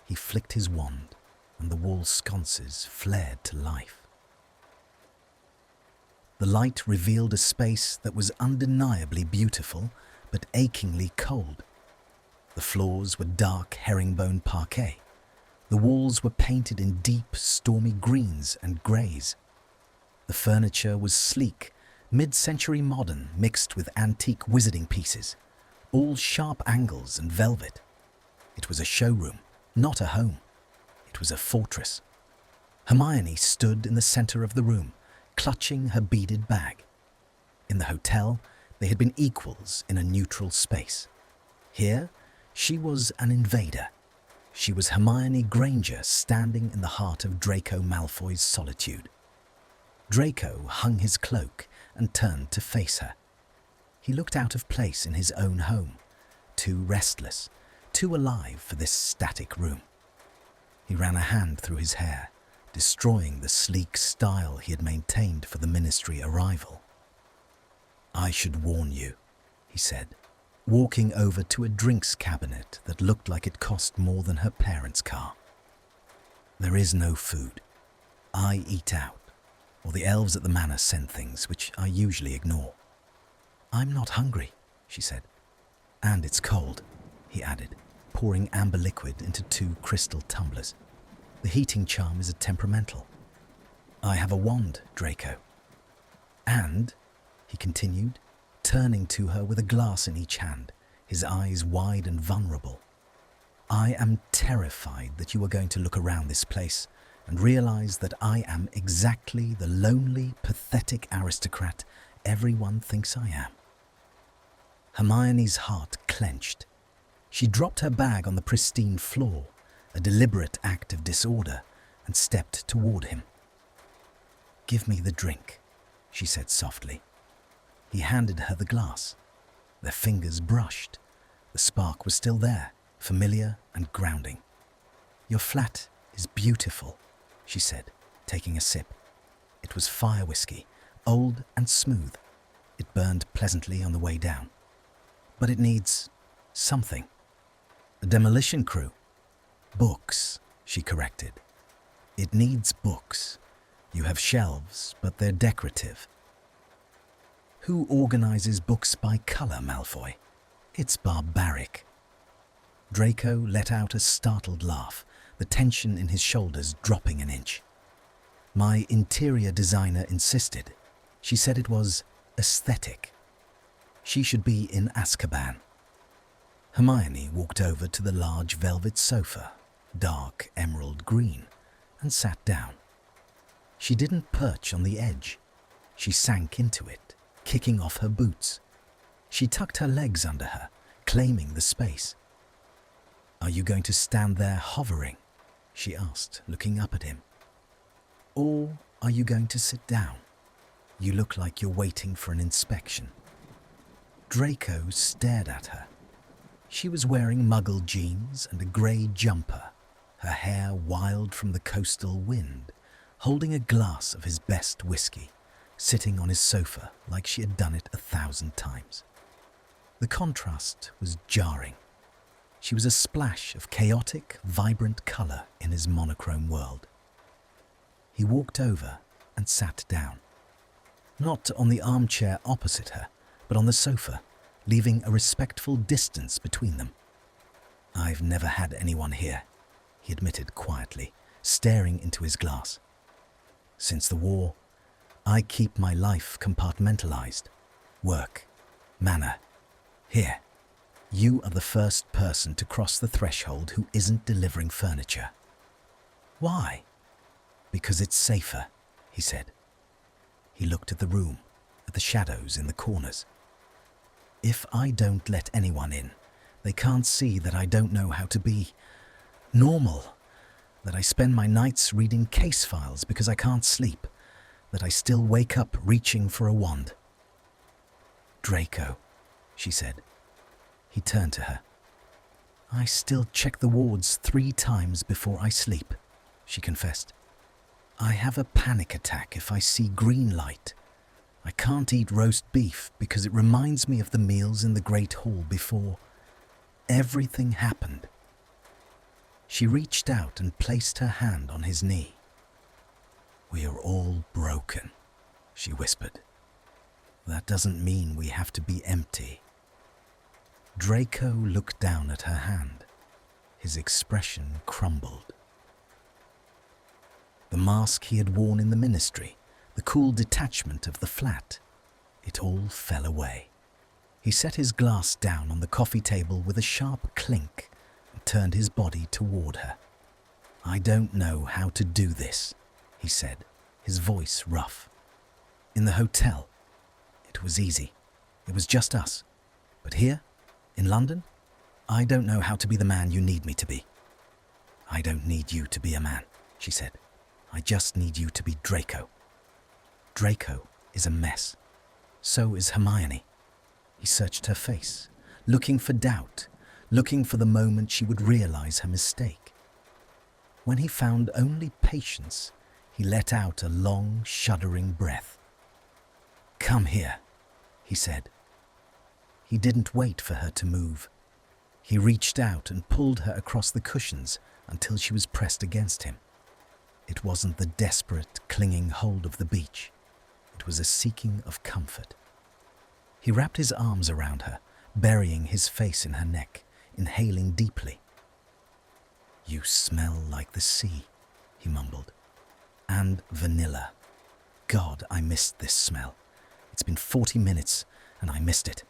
Speaker 1: He flicked his wand, and the wall sconces flared to life. The light revealed a space that was undeniably beautiful, but achingly cold. The floors were dark herringbone parquet. The walls were painted in deep, stormy greens and greys. The furniture was sleek, mid-century modern mixed with antique wizarding pieces, all sharp angles and velvet. It was a showroom, not a home. It was a fortress. Hermione stood in the center of the room, clutching her beaded bag. In the hotel, they had been equals in a neutral space. Here, she was an invader. She was Hermione Granger standing in the heart of Draco Malfoy's solitude. Draco hung his cloak and turned to face her. He looked out of place in his own home, too restless, too alive for this static room. He ran a hand through his hair, destroying the sleek style he had maintained for the ministry arrival. "I should warn you," he said, walking over to a drinks cabinet that looked like it cost more than her parents' car. "There is no food. I eat out, or the elves at the manor send things, which I usually ignore." "I'm not hungry," she said. "And it's cold," he added. pouring amber liquid into 2 crystal tumblers. The heating charm is a temperamental. I have a wand, Draco. And, he continued, turning to her with a glass in each hand, his eyes wide and vulnerable, I am terrified that you are going to look around this place and realize that I am exactly the lonely, pathetic aristocrat everyone thinks I am. Hermione's heart clenched. She dropped her bag on the pristine floor, a deliberate act of disorder, and stepped toward him. "Give me the drink," she said softly. He handed her the glass. Their fingers brushed. The spark was still there, familiar and grounding. "Your flat is beautiful," she said, taking a sip. It was fire whiskey, old and smooth. It burned pleasantly on the way down. "But it needs something." "A demolition crew." "Books," she corrected. "It needs books. You have shelves, but they're decorative." "Who organizes books by color, Malfoy? It's barbaric." Draco let out a startled laugh, the tension in his shoulders dropping an inch. "My interior designer insisted. She said it was aesthetic. She should be in Azkaban." Hermione walked over to the large velvet sofa, dark emerald green, and sat down. She didn't perch on the edge. She sank into it, kicking off her boots. She tucked her legs under her, claiming the space. "Are you going to stand there hovering?" she asked, looking up at him. "Or are you going to sit down? You look like you're waiting for an inspection." Draco stared at her. She was wearing muggle jeans and a grey jumper, her hair wild from the coastal wind, holding a glass of his best whiskey, sitting on his sofa like she had done it 1,000 times. The contrast was jarring. She was a splash of chaotic, vibrant colour in his monochrome world. He walked over and sat down. Not on the armchair opposite her, but on the sofa, leaving a respectful distance between them. "I've never had anyone here," he admitted quietly, staring into his glass. "Since the war, I keep my life compartmentalized. Work, manor, here. You are the first person to cross the threshold who isn't delivering furniture." "Why?" "Because it's safer," he said. He looked at the room, at the shadows in the corners. "If I don't let anyone in, they can't see that I don't know how to be normal, that I spend my nights reading case files because I can't sleep, that I still wake up reaching for a wand." "Draco," she said. He turned to her. "I still check the wards 3 times before I sleep," she confessed. "I have a panic attack if I see green light. I can't eat roast beef because it reminds me of the meals in the Great Hall before everything happened." She reached out and placed her hand on his knee. "We are all broken," she whispered. "That doesn't mean we have to be empty." Draco looked down at her hand. His expression crumbled. The mask he had worn in the ministry, the cool detachment of the flat, it all fell away. He set his glass down on the coffee table with a sharp clink and turned his body toward her. "I don't know how to do this," he said, his voice rough. "In the hotel, it was easy. It was just us. But here, in London, I don't know how to be the man you need me to be." "I don't need you to be a man," she said. "I just need you to be Draco." "Draco is a mess. So is Hermione." He searched her face, looking for doubt, looking for the moment she would realize her mistake. When he found only patience, he let out a long, shuddering breath. "Come here," he said. He didn't wait for her to move. He reached out and pulled her across the cushions until she was pressed against him. It wasn't the desperate, clinging hold of the beach. It was a seeking of comfort. He wrapped his arms around her, burying his face in her neck, inhaling deeply, "You smell like the sea," he mumbled. "And vanilla. God, I missed this smell. It's been 40 minutes, and I missed it."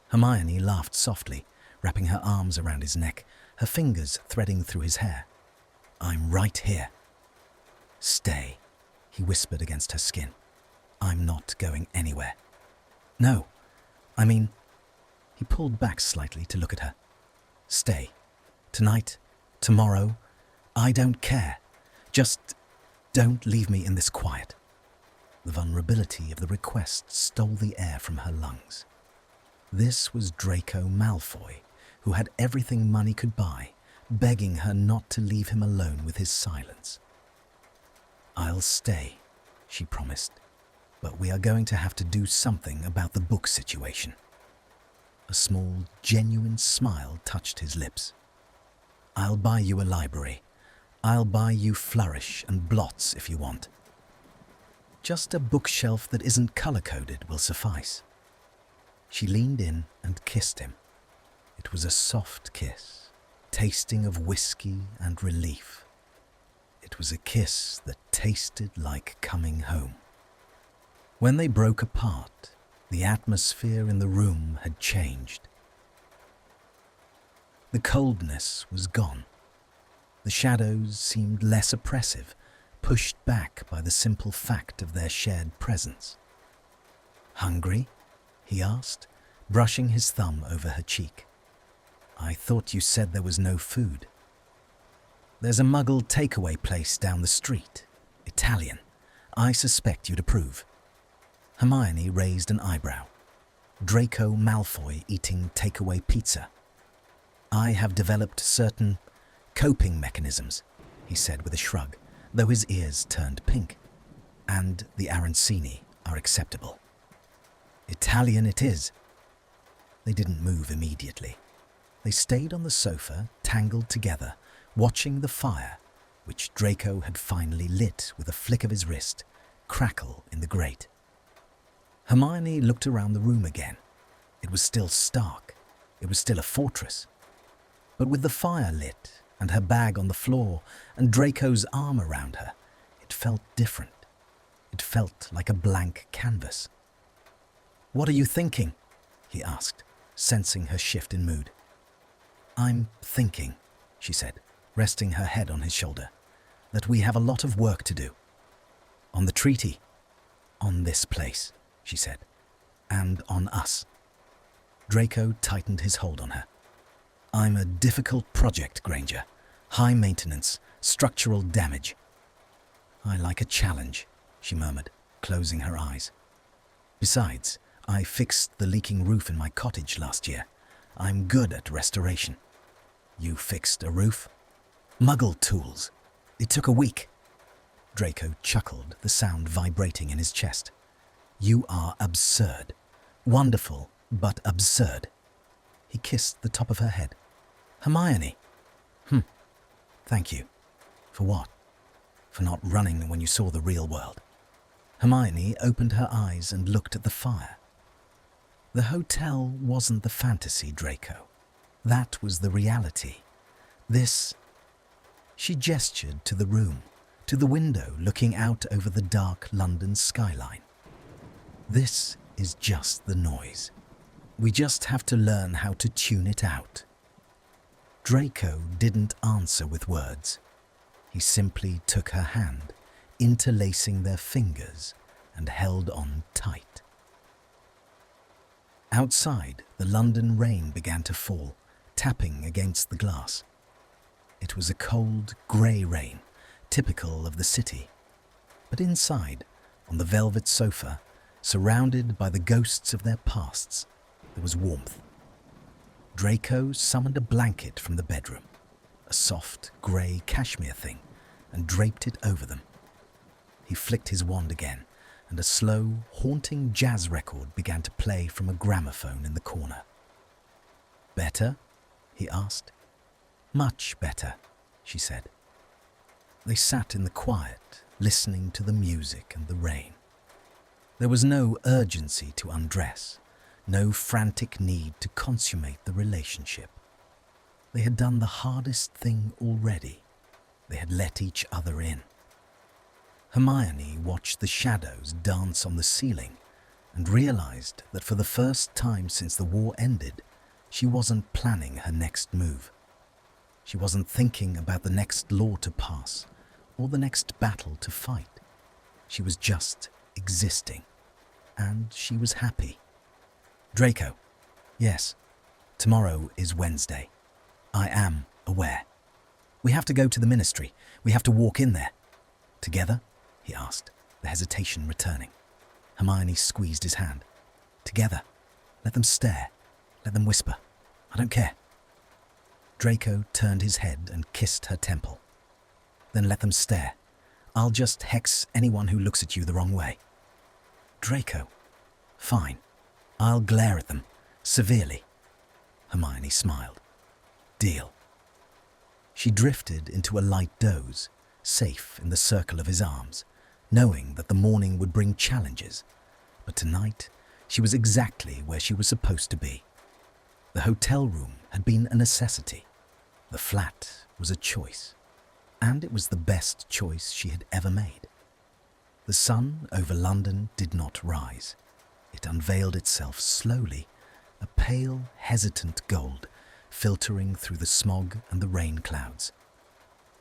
Speaker 1: Hermione laughed softly, wrapping her arms around his neck, her fingers threading through his hair. "I'm right here." "Stay," he whispered against her skin. "I'm not going anywhere." "No, I mean..." He pulled back slightly to look at her. "Stay. Tonight, tomorrow, I don't care. Just don't leave me in this quiet." The vulnerability of the request stole the air from her lungs. This was Draco Malfoy, who had everything money could buy, begging her not to leave him alone with his silence. "I'll stay," she promised, "but we are going to have to do something about the book situation." A small, genuine smile touched his lips. "I'll buy you a library. I'll buy you Flourish and Blots if you want. Just a bookshelf that isn't color-coded will suffice." She leaned in and kissed him. It was a soft kiss, tasting of whiskey and relief. It was a kiss that tasted like coming home. When they broke apart, the atmosphere in the room had changed. The coldness was gone. The shadows seemed less oppressive, pushed back by the simple fact of their shared presence. "Hungry?" he asked, brushing his thumb over her cheek. "I thought you said there was no food." "There's a Muggle takeaway place down the street. Italian. I suspect you'd approve." Hermione raised an eyebrow. Draco Malfoy eating takeaway pizza. "I have developed certain coping mechanisms," he said with a shrug, though his ears turned pink. "And the arancini are acceptable." "Italian it is." They didn't move immediately. They stayed on the sofa, tangled together, watching the fire, which Draco had finally lit with a flick of his wrist, crackle in the grate. Hermione looked around the room again. It was still stark. It was still a fortress. But with the fire lit and her bag on the floor and Draco's arm around her, it felt different. It felt like a blank canvas. "What are you thinking?" he asked, sensing her shift in mood. "I'm thinking," she said, resting her head on his shoulder, "that we have a lot of work to do." "On the treaty?" "On this place," she said, "and on us." Draco tightened his hold on her. "I'm a difficult project, Granger. High maintenance, structural damage." "I like a challenge," she murmured, closing her eyes. "Besides, I fixed the leaking roof in my cottage last year. I'm good at restoration." "You fixed a roof?" "Muggle tools. It took a week." Draco chuckled, the sound vibrating in his chest. "You are absurd. Wonderful, but absurd." He kissed the top of her head. "Hermione." Thank you." "For what?" "For not running when you saw the real world." Hermione opened her eyes and looked at the fire. The hotel wasn't the fantasy, Draco. That was the reality. This... She gestured to the room, to the window looking out over the dark London skyline. "This is just the noise. We just have to learn how to tune it out." Draco didn't answer with words. He simply took her hand, interlacing their fingers, and held on tight. Outside, the London rain began to fall, tapping against the glass. It was a cold, grey rain, typical of the city. But inside, on the velvet sofa, surrounded by the ghosts of their pasts, there was warmth. Draco summoned a blanket from the bedroom, a soft, grey cashmere thing, and draped it over them. He flicked his wand again, and a slow, haunting jazz record began to play from a gramophone in the corner. "Better?" he asked. "Much better," she said. They sat in the quiet, listening to the music and the rain. There was no urgency to undress, no frantic need to consummate the relationship. They had done the hardest thing already. They had let each other in. Hermione watched the shadows dance on the ceiling and realized that for the first time since the war ended, she wasn't planning her next move. She wasn't thinking about the next law to pass or the next battle to fight. She was just existing, and she was happy. Draco, yes, tomorrow is Wednesday. I am aware. We have to go to the ministry. We have to walk in there. Together? He asked, the hesitation returning. Hermione squeezed his hand. Together. Let them stare. Let them whisper. I don't care. Draco turned his head and kissed her temple. Then let them stare. I'll just hex anyone who looks at you the wrong way. Draco. Fine. I'll glare at them. Severely. Hermione smiled. Deal. She drifted into a light doze, safe in the circle of his arms, knowing that the morning would bring challenges. But tonight, she was exactly where she was supposed to be. The hotel room had been a necessity. The flat was a choice. And it was the best choice she had ever made. The sun over London did not rise. It unveiled itself slowly, a pale, hesitant gold, filtering through the smog and the rain clouds.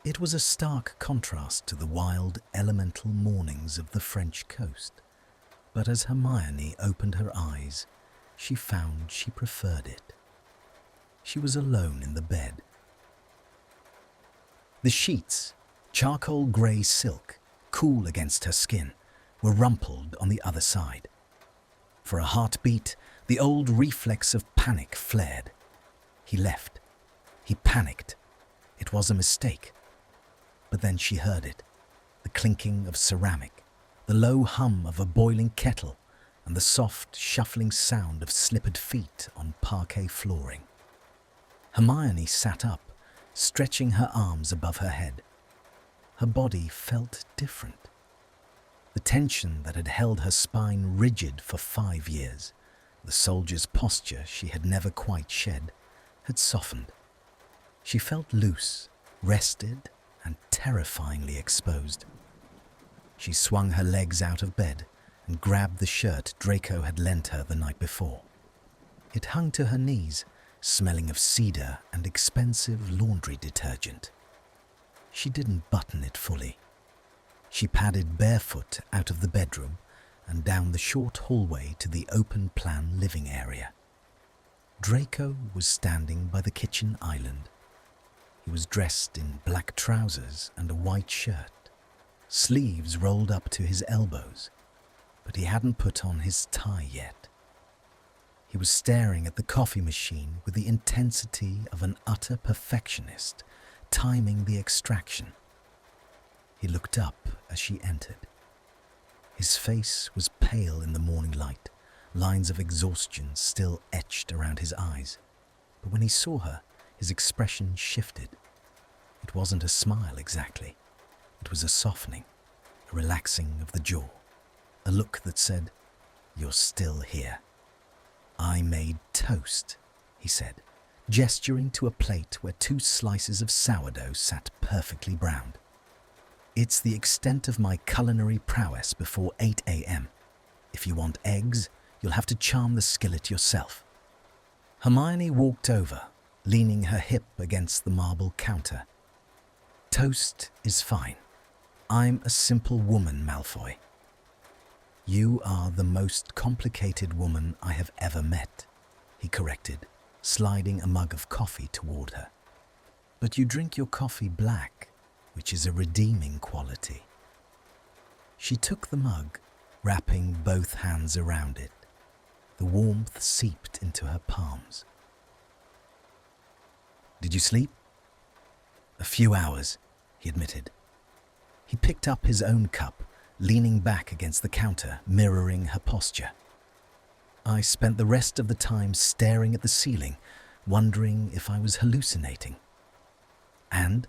Speaker 1: It was a stark contrast to the wild, elemental mornings of the French coast. But as Hermione opened her eyes, she found she preferred it. She was alone in the bed. The sheets, charcoal grey silk, cool against her skin, were rumpled on the other side. For a heartbeat, the old reflex of panic flared. He left. He panicked. It was a mistake. But then she heard it, the clinking of ceramic, the low hum of a boiling kettle, and the soft, shuffling sound of slippered feet on parquet flooring. Hermione sat up, stretching her arms above her head. Her body felt different. The tension that had held her spine rigid for 5 years, the soldier's posture she had never quite shed, had softened. She felt loose, rested, and terrifyingly exposed. She swung her legs out of bed and grabbed the shirt Draco had lent her the night before. It hung to her knees, smelling of cedar and expensive laundry detergent. She didn't button it fully. She padded barefoot out of the bedroom and down the short hallway to the open-plan living area. Draco was standing by the kitchen island. He was dressed in black trousers and a white shirt, sleeves rolled up to his elbows, but he hadn't put on his tie yet. He was staring at the coffee machine with the intensity of an utter perfectionist, timing the extraction. He looked up as she entered. His face was pale in the morning light, lines of exhaustion still etched around his eyes. But when he saw her, his expression shifted. It wasn't a smile exactly. It was a softening, a relaxing of the jaw, a look that said, "You're still here." "I made toast," he said, gesturing to a plate where 2 slices of sourdough sat perfectly browned. "It's the extent of my culinary prowess before 8 a.m. If you want eggs, you'll have to charm the skillet yourself." Hermione walked over, leaning her hip against the marble counter. "Toast is fine. I'm a simple woman, Malfoy." "You are the most complicated woman I have ever met," he corrected, sliding a mug of coffee toward her. "But you drink your coffee black, which is a redeeming quality." She took the mug, wrapping both hands around it. The warmth seeped into her palms. "Did you sleep?" "A few hours," he admitted. He picked up his own cup, leaning back against the counter, mirroring her posture. "I spent the rest of the time staring at the ceiling, wondering if I was hallucinating." And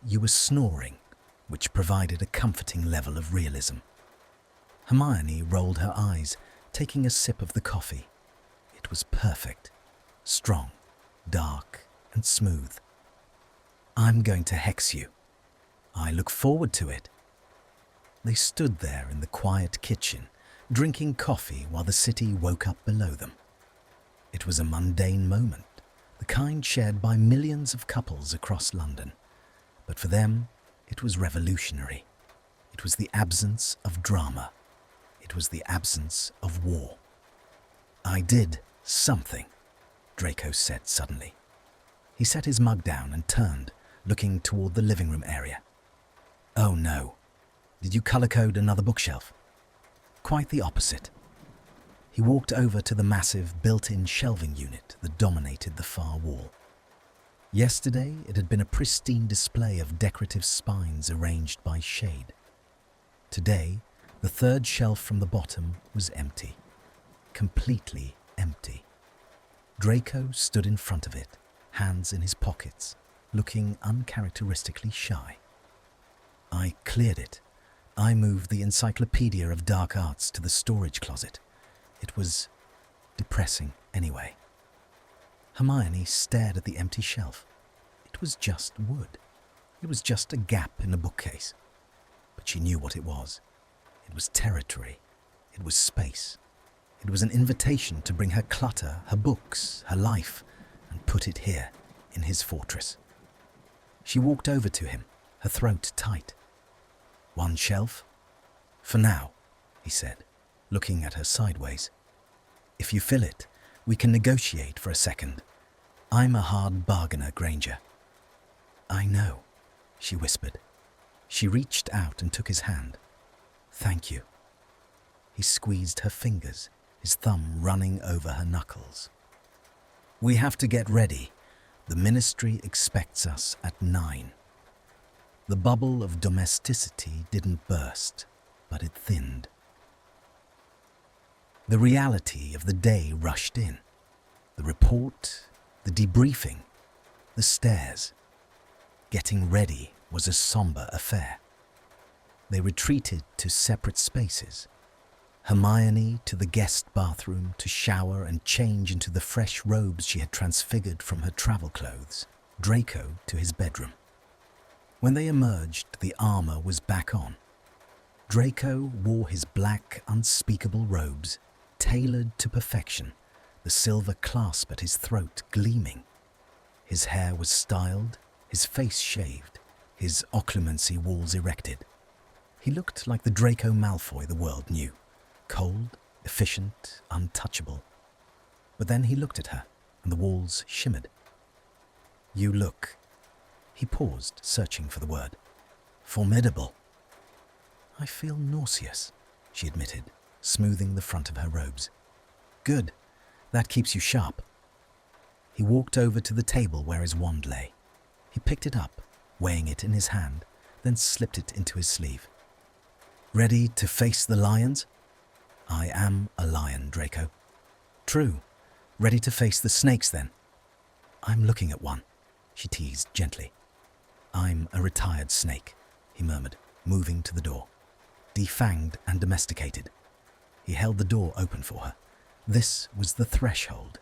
Speaker 1: you were snoring, which provided a comforting level of realism." Hermione rolled her eyes, taking a sip of the coffee. It was perfect, strong, dark and smooth. I'm going to hex you. I look forward to it. They stood there in the quiet kitchen, drinking coffee while the city woke up below them. It was a mundane moment, the kind shared by millions of couples across London. But for them, it was revolutionary. It was the absence of drama. It was the absence of war. I did something, Draco said suddenly. He set his mug down and turned, looking toward the living room area. Oh no. Did you color-code another bookshelf? Quite the opposite. He walked over to the massive built-in shelving unit that dominated the far wall. Yesterday, it had been a pristine display of decorative spines arranged by shade. Today, the third shelf from the bottom was empty. Completely empty. Draco stood in front of it, hands in his pockets, looking uncharacteristically shy. I cleared it. I moved the Encyclopedia of Dark Arts to the storage closet. It was depressing anyway. Hermione stared at the empty shelf. It was just wood. It was just a gap in a bookcase. But she knew what it was. It was territory. It was space. It was an invitation to bring her clutter, her books, her life, and put it here, in his fortress. She walked over to him, her throat tight. One shelf? For now, he said, looking at her sideways. If you fill it, we can negotiate for a second. I'm a hard bargainer, Granger. I know, she whispered. She reached out and took his hand. Thank you. He squeezed her fingers, his thumb running over her knuckles. We have to get ready. The ministry expects us at 9. The bubble of domesticity didn't burst, but it thinned. The reality of the day rushed in. The report, the debriefing, the stares. Getting ready was a somber affair. They retreated to separate spaces. Hermione to the guest bathroom to shower and change into the fresh robes she had transfigured from her travel clothes. Draco to his bedroom. When they emerged, the armor was back on. Draco wore his black, unspeakable robes, tailored to perfection, the silver clasp at his throat gleaming. His hair was styled, his face shaved, his occlumency walls erected. He looked like the Draco Malfoy the world knew, cold, efficient, untouchable. But then he looked at her, and the walls shimmered. You look... He paused, searching for the word. Formidable. I feel nauseous, she admitted, smoothing the front of her robes. Good. That keeps you sharp. He walked over to the table where his wand lay. He picked it up, weighing it in his hand, then slipped it into his sleeve. Ready to face the lions? I am a lion, Draco. True. Ready to face the snakes, then? I'm looking at one, she teased gently. I'm a retired snake, he murmured, moving to the door. Defanged and domesticated. He held the door open for her. This was the threshold.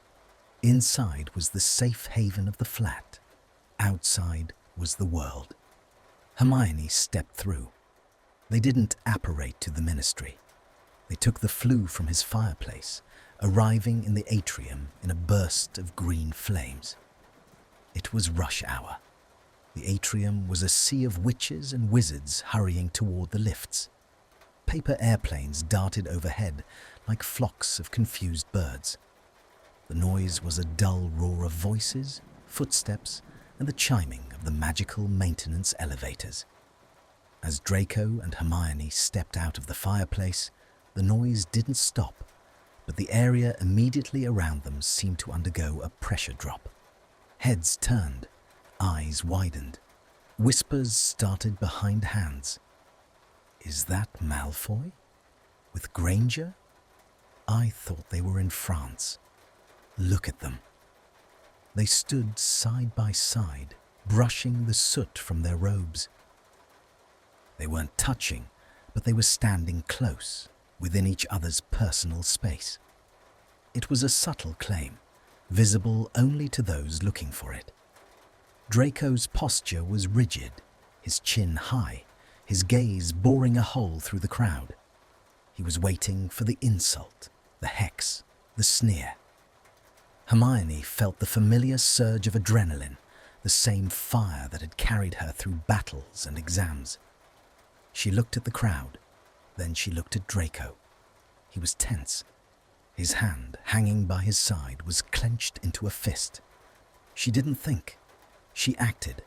Speaker 1: Inside was the safe haven of the flat. Outside was the world. Hermione stepped through. They didn't apparate to the ministry. They took the flue from his fireplace, arriving in the atrium in a burst of green flames. It was rush hour. The atrium was a sea of witches and wizards hurrying toward the lifts. Paper airplanes darted overhead like flocks of confused birds. The noise was a dull roar of voices, footsteps, and the chiming of the magical maintenance elevators. As Draco and Hermione stepped out of the fireplace, the noise didn't stop, but the area immediately around them seemed to undergo a pressure drop. Heads turned, eyes widened. Whispers started behind hands. Is that Malfoy? With Granger? I thought they were in France. Look at them. They stood side by side, brushing the soot from their robes. They weren't touching, but they were standing close, within each other's personal space. It was a subtle claim, visible only to those looking for it. Draco's posture was rigid, his chin high, his gaze boring a hole through the crowd. He was waiting for the insult, the hex, the sneer. Hermione felt the familiar surge of adrenaline, the same fire that had carried her through battles and exams. She looked at the crowd, then she looked at Draco. He was tense. His hand, hanging by his side, was clenched into a fist. She didn't think. She acted.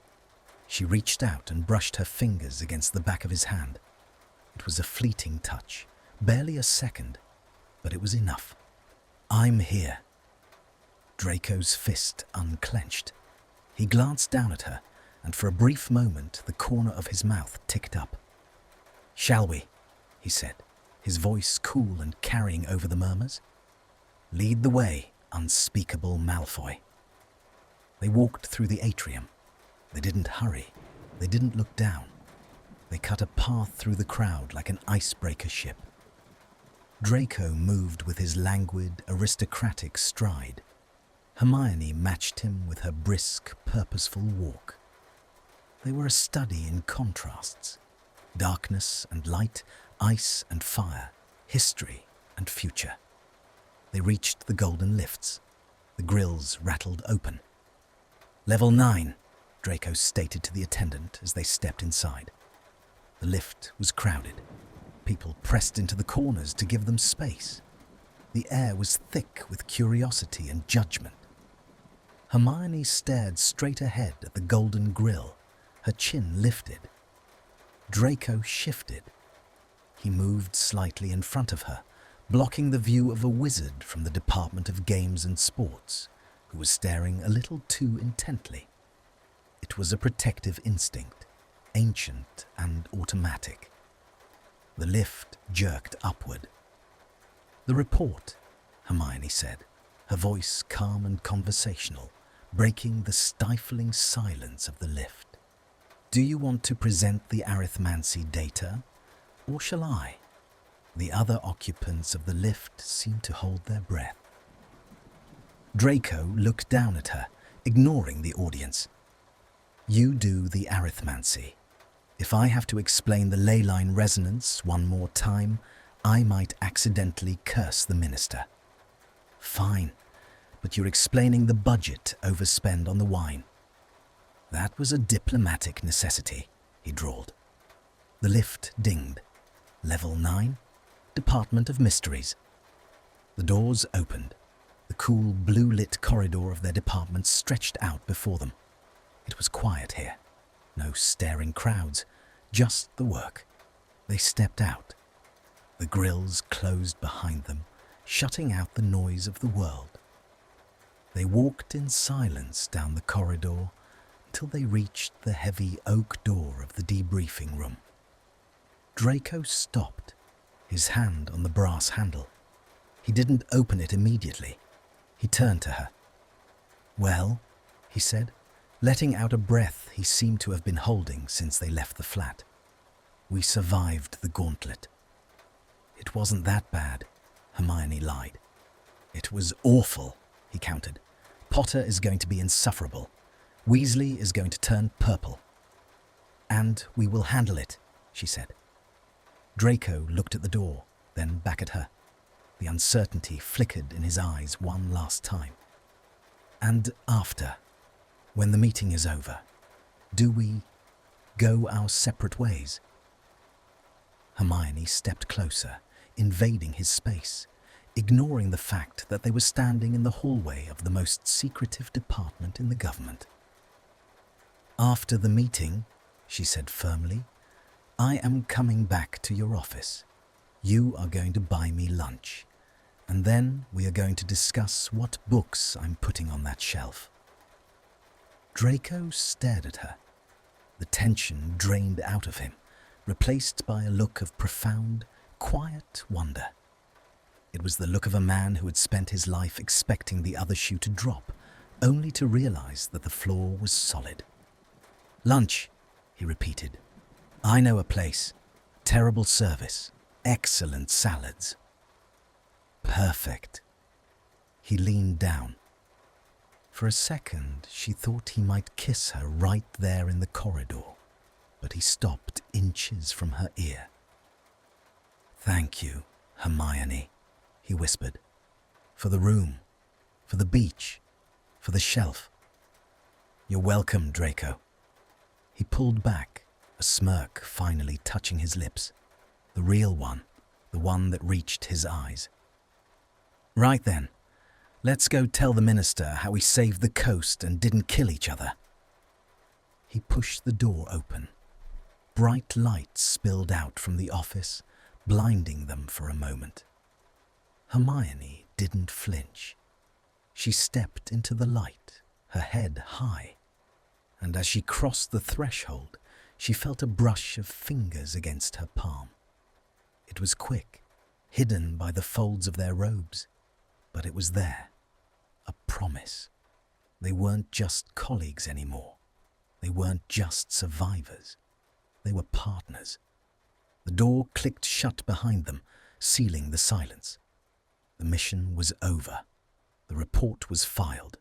Speaker 1: She reached out and brushed her fingers against the back of his hand. It was a fleeting touch, barely a second, but it was enough. "I'm here." Draco's fist unclenched. He glanced down at her, and for a brief moment the corner of his mouth ticked up. "Shall we?" he said, his voice cool and carrying over the murmurs. "Lead the way, unspeakable Malfoy." They walked through the atrium. They didn't hurry. They didn't look down. They cut a path through the crowd like an icebreaker ship. Draco moved with his languid, aristocratic stride. Hermione matched him with her brisk, purposeful walk. They were a study in contrasts. Darkness and light, ice and fire, history and future. They reached the golden lifts. The grills rattled open. "Level 9, Draco stated to the attendant as they stepped inside. The lift was crowded. People pressed into the corners to give them space. The air was thick with curiosity and judgment. Hermione stared straight ahead at the golden grill, her chin lifted. Draco shifted. He moved slightly in front of her, blocking the view of a wizard from the Department of Games and Sports, who was staring a little too intently. It was a protective instinct, ancient and automatic. The lift jerked upward. "The report," Hermione said, her voice calm and conversational, breaking the stifling silence of the lift. "Do you want to present the arithmancy data, or shall I?" The other occupants of the lift seemed to hold their breath. Draco looked down at her, ignoring the audience. "You do the arithmancy. If I have to explain the ley line resonance one more time, I might accidentally curse the minister." "Fine, but you're explaining the budget overspend on the wine." "That was a diplomatic necessity," he drawled. The lift dinged. Level 9, Department of Mysteries. The doors opened. The cool, blue-lit corridor of their department stretched out before them. It was quiet here. No staring crowds, just the work. They stepped out. The grills closed behind them, shutting out the noise of the world. They walked in silence down the corridor until they reached the heavy oak door of the debriefing room. Draco stopped, his hand on the brass handle. He didn't open it immediately. He turned to her. "Well," he said, letting out a breath he seemed to have been holding since they left the flat. "We survived the gauntlet." "It wasn't that bad," Hermione lied. "It was awful," he countered. "Potter is going to be insufferable. Weasley is going to turn purple." "And we will handle it," she said. Draco looked at the door, then back at her. The uncertainty flickered in his eyes one last time. "And after, when the meeting is over, do we go our separate ways?" Hermione stepped closer, invading his space, ignoring the fact that they were standing in the hallway of the most secretive department in the government. "After the meeting," she said firmly, "I am coming back to your office. You are going to buy me lunch, and then we are going to discuss what books I'm putting on that shelf." Draco stared at her. The tension drained out of him, replaced by a look of profound, quiet wonder. It was the look of a man who had spent his life expecting the other shoe to drop, only to realize that the floor was solid. "Lunch," he repeated. "I know a place. Terrible service. Excellent salads." "Perfect." He leaned down. For a second, she thought he might kiss her right there in the corridor, but he stopped inches from her ear. "Thank you, Hermione," he whispered. "For the room, for the beach, for the shelf." "You're welcome, Draco." He pulled back, a smirk finally touching his lips. The real one, the one that reached his eyes. "Right then, let's go tell the minister how we saved the coast and didn't kill each other." He pushed the door open. Bright light spilled out from the office, blinding them for a moment. Hermione didn't flinch. She stepped into the light, her head high, and as she crossed the threshold, she felt a brush of fingers against her palm. It was quick, hidden by the folds of their robes, but it was there, a promise. They weren't just colleagues anymore. They weren't just survivors. They were partners. The door clicked shut behind them, sealing the silence. The mission was over. The report was filed.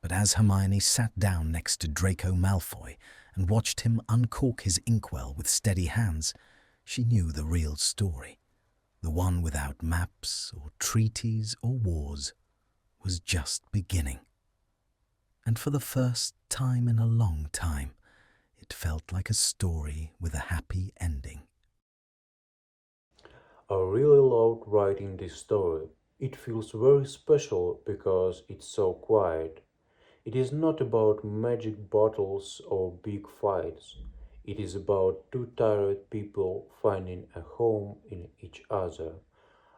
Speaker 1: But as Hermione sat down next to Draco Malfoy and watched him uncork his inkwell with steady hands, she knew the real story. The one without maps or treaties or wars was just beginning. And for the first time in a long time, it felt like a story with a happy ending.
Speaker 2: I really loved writing this story. It feels very special because it's so quiet. It is not about magic battles or big fights. It is about two tired people finding a home in each other.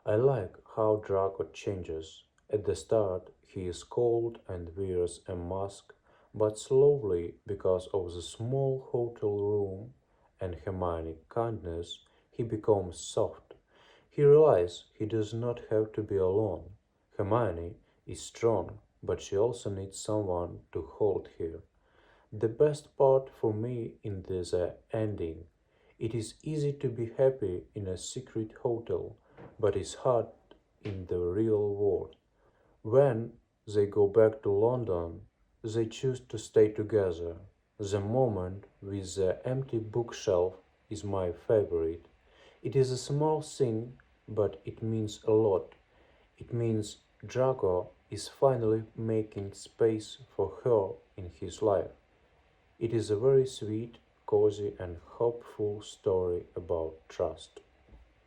Speaker 2: I like how Draco changes. At the start, he is cold and wears a mask, but slowly, because of the small hotel room and Hermione's kindness, he becomes soft. He realizes he does not have to be alone. Hermione is strong, but she also needs someone to hold her. The best part for me in this ending. It is easy to be happy in a secret hotel, but it's hard in the real world. When they go back to London, they choose to stay together. The moment with the empty bookshelf is my favorite. It is a small thing, but it means a lot. It means Draco is finally making space for her in his life. It is a very sweet, cozy, and hopeful story about trust.